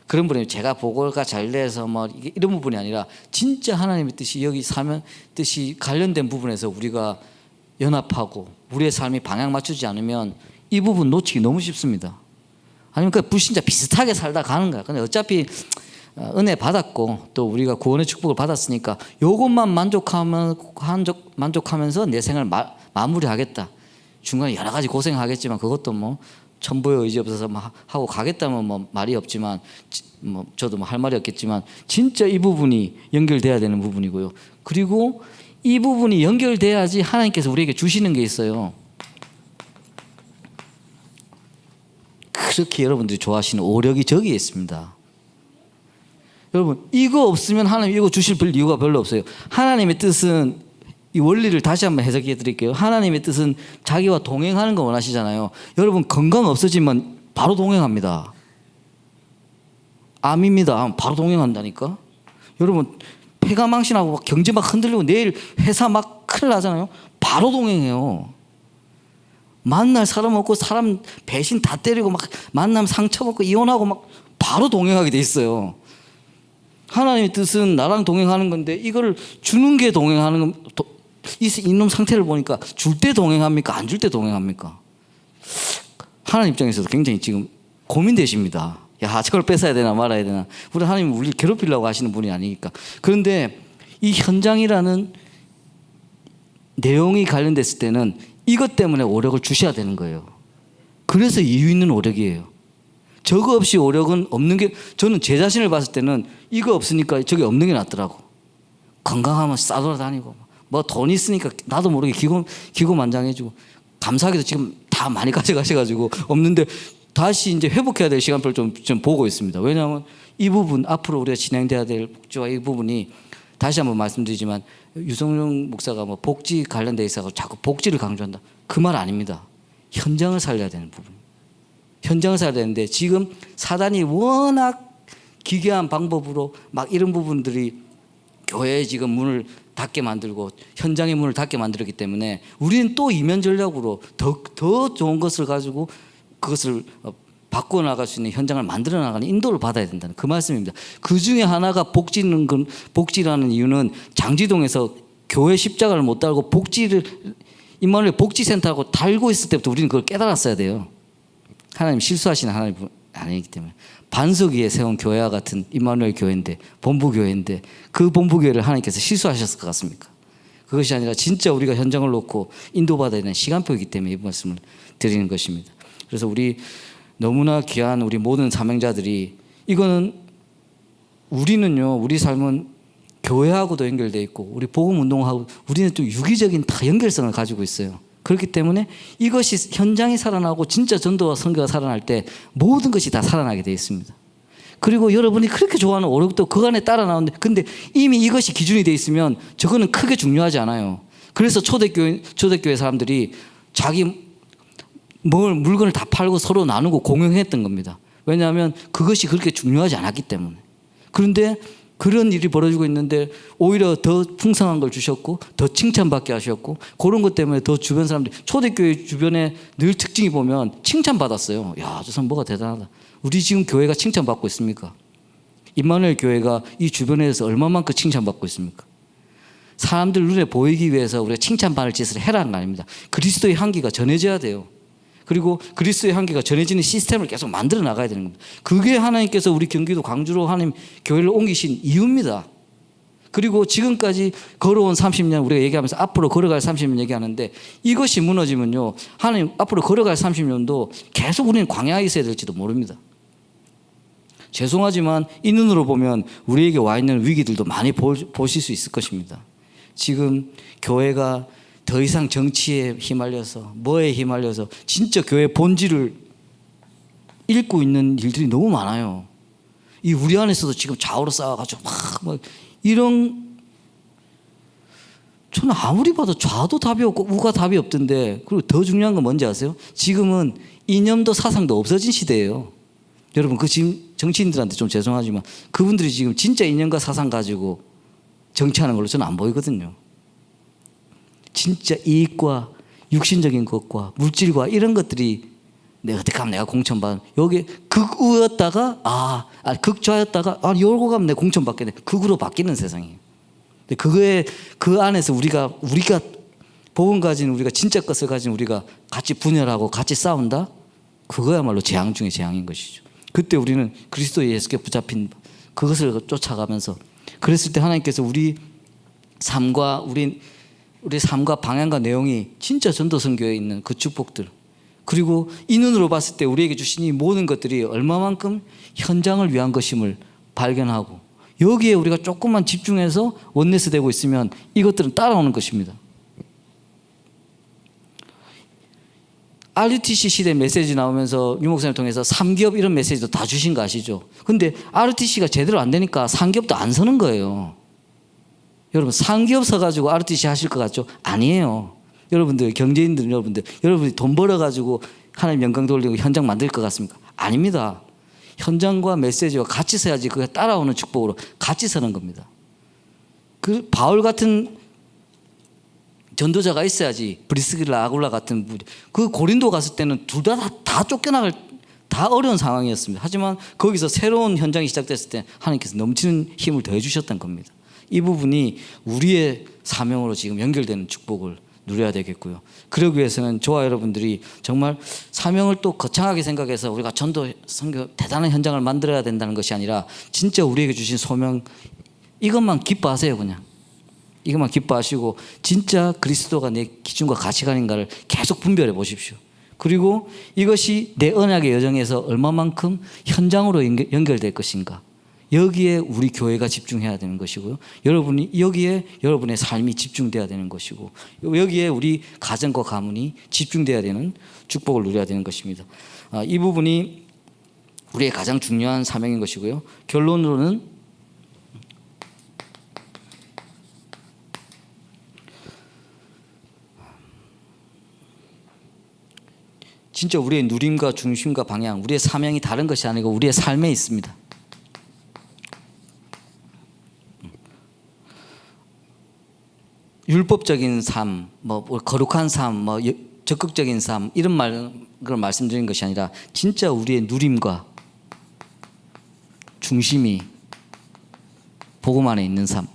A: 그런 분이 제가 보고가 잘 돼서 뭐 이런 부분이 아니라 진짜 하나님의 뜻이 여기 사면 뜻이 관련된 부분에서 우리가 연합하고 우리의 삶이 방향 맞추지 않으면 이 부분 놓치기 너무 쉽습니다. 아니면 그 불신자 비슷하게 살다 가는 거야. 근데 어차피 은혜 받았고 또 우리가 구원의 축복을 받았으니까 이것만 만족하면서 내 생을 마무리하겠다. 중간에 여러 가지 고생하겠지만 그것도 뭐 천부의 의지 없어서 하고 가겠다면 뭐 말이 없지만 뭐 저도 뭐 할 말이 없겠지만 진짜 이 부분이 연결돼야 되는 부분이고요. 그리고 이 부분이 연결돼야지 하나님께서 우리에게 주시는 게 있어요. 그렇게 여러분들이 좋아하시는 오력이 저기에 있습니다. 여러분 이거 없으면 하나님 이거 주실 이유가 별로 없어요. 하나님의 뜻은, 이 원리를 다시 한번 해석해 드릴게요. 하나님의 뜻은 자기와 동행하는 거 원하시잖아요. 여러분 건강 없어지면 바로 동행합니다. 암입니다. 바로 동행한다니까. 여러분 폐가 망신하고 막 경제 막 흔들리고 내일 회사 막 큰일 나잖아요. 바로 동행해요. 만날 사람 없고 사람 배신 다 때리고 막 만나면 상처받고 이혼하고 막 바로 동행하게 돼 있어요. 하나님의 뜻은 나랑 동행하는 건데 이거를 주는 게 동행하는 건, 이놈 상태를 보니까 줄 때 동행합니까? 안 줄 때 동행합니까? 하나님 입장에서도 굉장히 지금 고민되십니다. 야, 저걸 뺏어야 되나 말아야 되나. 우리 하나님은 우리를 괴롭히려고 하시는 분이 아니니까. 그런데 이 현장이라는 내용이 관련됐을 때는 이것 때문에 오력을 주셔야 되는 거예요. 그래서 이유 있는 오력이에요. 저거 없이 오력은 없는 게, 저는 제 자신을 봤을 때는 이거 없으니까 저게 없는 게 낫더라고. 건강하면 싸돌아다니고 뭐 돈 있으니까 나도 모르게 기고만장해지고, 감사하게도 지금 다 많이 가져가셔가지고 없는데 다시 이제 회복해야 될 시간표를 좀 보고 있습니다. 왜냐하면 이 부분 앞으로 우리가 진행돼야 될 복지와 이 부분이, 다시 한번 말씀드리지만 유성룡 목사가 뭐 복지 관련돼 있어서 자꾸 복지를 강조한다, 그 말 아닙니다. 현장을 살려야 되는 부분, 현장을 살려야 되는데 지금 사단이 워낙 기괴한 방법으로 막 이런 부분들이 교회에 지금 문을 닫게 만들고 현장의 문을 닫게 만들었기 때문에 우리는 또 이면 전략으로 더 좋은 것을 가지고 그것을 바꿔 나갈 수 있는 현장을 만들어 나가는 인도를 받아야 된다는 그 말씀입니다. 그 중에 하나가 복지라는 이유는 장지동에서 교회 십자가를 못 달고 임마누엘 복지센터하고 달고 있을 때부터 우리는 그걸 깨달았어야 돼요. 하나님 실수하시는 하나님 아니기 때문에. 반석 위에 세운 교회와 같은 임마누엘 교회인데, 본부교회인데 그 본부교회를 하나님께서 실수하셨을 것 같습니까? 그것이 아니라 진짜 우리가 현장을 놓고 인도받아야 되는 시간표이기 때문에 이 말씀을 드리는 것입니다. 그래서 우리 너무나 귀한 우리 모든 사명자들이, 이거는 우리는요, 우리 삶은 교회하고도 연결되어 있고 우리 복음 운동하고 우리는 또 유기적인 다 연결성을 가지고 있어요. 그렇기 때문에 이것이 현장이 살아나고 진짜 전도와 선교가 살아날 때 모든 것이 다 살아나게 되어 있습니다. 그리고 여러분이 그렇게 좋아하는 오력도 그 안에 따라 나오는데, 근데 이미 이것이 기준이 되어 있으면 저거는 크게 중요하지 않아요. 그래서 초대교회 사람들이 자기 물건을 다 팔고 서로 나누고 공용했던 겁니다. 왜냐하면 그것이 그렇게 중요하지 않았기 때문에. 그런데 그런 일이 벌어지고 있는데 오히려 더 풍성한 걸 주셨고 더 칭찬받게 하셨고, 그런 것 때문에 더 주변 사람들이, 초대교회 주변에 늘 특징이 보면 칭찬받았어요. 야, 저 사람 뭐가 대단하다. 우리 지금 교회가 칭찬받고 있습니까? 임마누엘 교회가 이 주변에서 얼마만큼 칭찬받고 있습니까? 사람들 눈에 보이기 위해서 우리가 칭찬받을 짓을 해라는 거 아닙니다. 그리스도의 향기가 전해져야 돼요. 그리고 그리스도의 향기가 전해지는 시스템을 계속 만들어 나가야 되는 겁니다. 그게 하나님께서 우리 경기도 광주로 하나님 교회를 옮기신 이유입니다. 그리고 지금까지 걸어온 30년 우리가 얘기하면서 앞으로 걸어갈 30년 얘기하는데, 이것이 무너지면요, 하나님 앞으로 걸어갈 30년도 계속 우리는 광야에 있어야 될지도 모릅니다. 죄송하지만 이 눈으로 보면 우리에게 와 있는 위기들도 많이 보실 수 있을 것입니다. 지금 교회가 더 이상 정치에 휘말려서 뭐에 휘말려서 진짜 교회 본질을 잃고 있는 일들이 너무 많아요. 이 우리 안에서도 지금 좌우로 싸워가지고 막 이런, 저는 아무리 봐도 좌도 답이 없고 우가 답이 없던데, 그리고 더 중요한 건 뭔지 아세요? 지금은 이념도 사상도 없어진 시대예요. 여러분, 그 지금 정치인들한테 좀 죄송하지만 그분들이 지금 진짜 이념과 사상 가지고 정치하는 걸로 저는 안 보이거든요. 진짜 이익과 육신적인 것과 물질과 이런 것들이 내가 어떻게 하면 내가 공천받은, 여기 극우였다가 극좌였다가 요러고 가면 내가 공천받겠네, 극으로 바뀌는 세상이에요. 근데 그거에 그 안에서 우리가 복음 가진, 우리가 진짜 것을 가진 우리가 같이 분열하고 같이 싸운다? 그거야말로 재앙 중에 재앙인 것이죠. 그때 우리는 그리스도 예수께 붙잡힌 그것을 쫓아가면서, 그랬을 때 하나님께서 우리 삶과 방향과 내용이 진짜 전도 선교에 있는 그 축복들, 그리고 이 눈으로 봤을 때 우리에게 주신 이 모든 것들이 얼마만큼 현장을 위한 것임을 발견하고, 여기에 우리가 조금만 집중해서 원네스 되고 있으면 이것들은 따라오는 것입니다. RUTC 시대 메시지 나오면서 유 목사님을 통해서 3기업 이런 메시지도 다 주신 거 아시죠? 근데 RUTC가 제대로 안 되니까 3기업도 안 서는 거예요. 여러분, 3기업 서가지고 RUTC 하실 것 같죠? 아니에요. 여러분들, 경제인들 여러분들이 돈 벌어가지고 하나님 영광 돌리고 현장 만들 것 같습니까? 아닙니다. 현장과 메시지와 같이 서야지 그게 따라오는 축복으로 같이 서는 겁니다. 그 바울 같은 전도자가 있어야지. 브리스길라 아굴라 같은 분이, 그 고린도 갔을 때는 둘 다 쫓겨나갈 다 어려운 상황이었습니다. 하지만 거기서 새로운 현장이 시작됐을 때 하나님께서 넘치는 힘을 더해 주셨던 겁니다. 이 부분이 우리의 사명으로 지금 연결되는 축복을 누려야 되겠고요. 그러기 위해서는 저와 여러분들이 정말 사명을 또 거창하게 생각해서 우리가 전도 선교 대단한 현장을 만들어야 된다는 것이 아니라, 진짜 우리에게 주신 소명 이것만 기뻐하세요. 그냥 이것만 기뻐하시고 진짜 그리스도가 내 기준과 가치관인가를 계속 분별해 보십시오. 그리고 이것이 내 언약의 여정에서 얼마만큼 현장으로 연결될 것인가, 여기에 우리 교회가 집중해야 되는 것이고요. 여러분이 여기에 여러분의 삶이 집중돼야 되는 것이고, 여기에 우리 가정과 가문이 집중돼야 되는 축복을 누려야 되는 것입니다. 이 부분이 우리의 가장 중요한 사명인 것이고요. 결론으로는 진짜 우리의 누림과 중심과 방향, 우리의 사명이 다른 것이 아니고 우리의 삶에 있습니다. 율법적인 삶, 거룩한 삶, 적극적인 삶, 이런 걸 말씀드린 것이 아니라 진짜 우리의 누림과 중심이 복음 안에 있는 삶,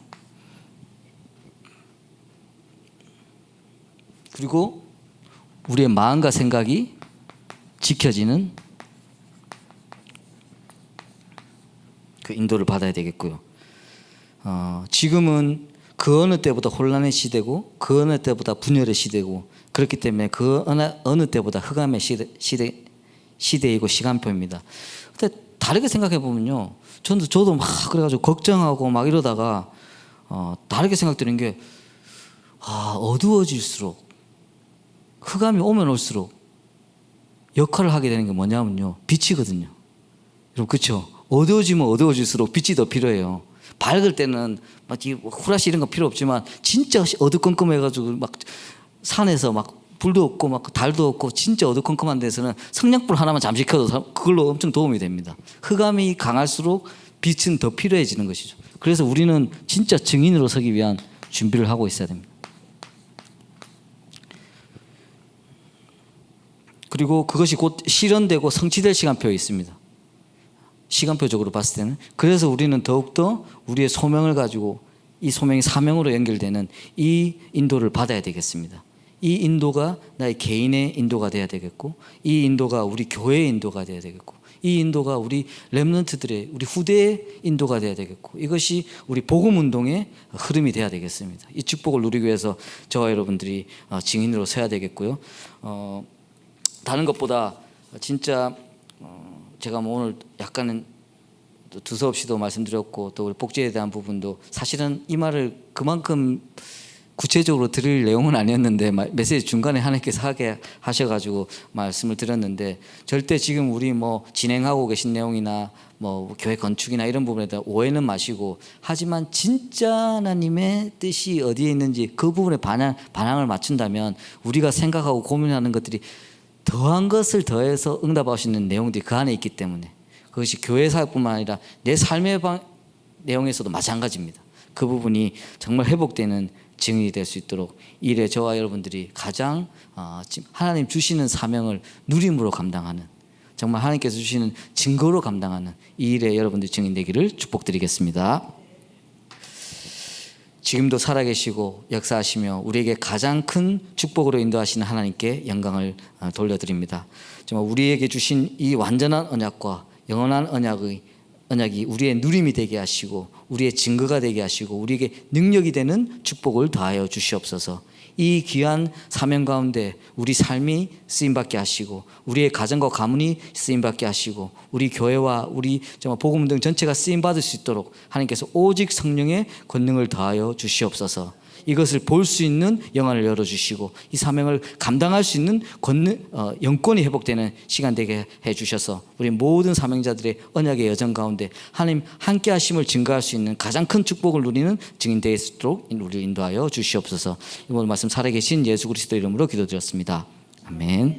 A: 그리고 우리의 마음과 생각이 지켜지는 그 인도를 받아야 되겠고요. 지금은 그 어느 때보다 혼란의 시대고, 그 어느 때보다 분열의 시대고, 그렇기 때문에 그 어느 때보다 흑암의 시대이고 시간표입니다. 근데 다르게 생각해 보면요, 저도 막 그래가지고 걱정하고 막 이러다가 다르게 생각되는 게, 어두워질수록 흑암이 오면 올수록 역할을 하게 되는 게 뭐냐면요, 빛이거든요. 여러분, 그렇죠? 어두워지면 어두워질수록 빛이 더 필요해요. 밝을 때는 막 후라시 이런 거 필요 없지만 진짜 어두컴컴해가지고 막 산에서 막 불도 없고 막 달도 없고 진짜 어두컴컴한 데서는 성냥불 하나만 잠시 켜도 그걸로 엄청 도움이 됩니다. 흑암이 강할수록 빛은 더 필요해지는 것이죠. 그래서 우리는 진짜 증인으로 서기 위한 준비를 하고 있어야 됩니다. 그리고 그것이 곧 실현되고 성취될 시간표에 있습니다. 시간표적으로 봤을 때는. 그래서 우리는 더욱더 우리의 소명을 가지고 이 소명이 사명으로 연결되는 이 인도를 받아야 되겠습니다. 이 인도가 나의 개인의 인도가 돼야 되겠고, 이 인도가 우리 교회의 인도가 돼야 되겠고, 이 인도가 우리 렘넌트들의, 우리 후대의 인도가 돼야 되겠고, 이것이 우리 복음운동의 흐름이 돼야 되겠습니다. 이 축복을 누리기 위해서 저와 여러분들이 증인으로 서야 되겠고요. 다른 것보다 진짜 제가 뭐 오늘 약간은 두서없이도 말씀드렸고, 또 우리 복지에 대한 부분도 사실은 이 말을 그만큼 구체적으로 드릴 내용은 아니었는데 메시지 중간에 하나님께서 하게 하셔가지고 말씀을 드렸는데, 절대 지금 우리 뭐 진행하고 계신 내용이나 뭐 교회 건축이나 이런 부분에 대한 오해는 마시고, 하지만 진짜 하나님의 뜻이 어디에 있는지 그 부분에 반항을 맞춘다면 우리가 생각하고 고민하는 것들이 더한 것을 더해서 응답할 수 있는 내용들이 그 안에 있기 때문에, 그것이 교회 사역뿐만 아니라 내 삶의 내용에서도 마찬가지입니다. 그 부분이 정말 회복되는 증인이 될 수 있도록 이 일에 저와 여러분들이 가장 하나님 주시는 사명을 누림으로 감당하는, 정말 하나님께서 주시는 증거로 감당하는 이 일에 여러분들이 증인 되기를 축복드리겠습니다. 지금도 살아계시고 역사하시며 우리에게 가장 큰 축복으로 인도하시는 하나님께 영광을 돌려드립니다. 정말 우리에게 주신 이 완전한 언약과 영원한 언약이 우리의 누림이 되게 하시고 우리의 증거가 되게 하시고 우리에게 능력이 되는 축복을 더하여 주시옵소서. 이 귀한 사명 가운데 우리 삶이 쓰임받게 하시고 우리의 가정과 가문이 쓰임받게 하시고 우리 교회와 우리 정말 복음운동 전체가 쓰임받을 수 있도록 하나님께서 오직 성령의 권능을 더하여 주시옵소서. 이것을 볼 수 있는 영안을 열어주시고 이 사명을 감당할 수 있는 영권이 회복되는 시간 되게 해주셔서 우리 모든 사명자들의 언약의 여정 가운데 하나님 함께 하심을 증거할 수 있는 가장 큰 축복을 누리는 증인 되게 수 있도록 우리를 인도하여 주시옵소서. 이번 말씀 살아계신 예수 그리스도 이름으로 기도드렸습니다. 아멘.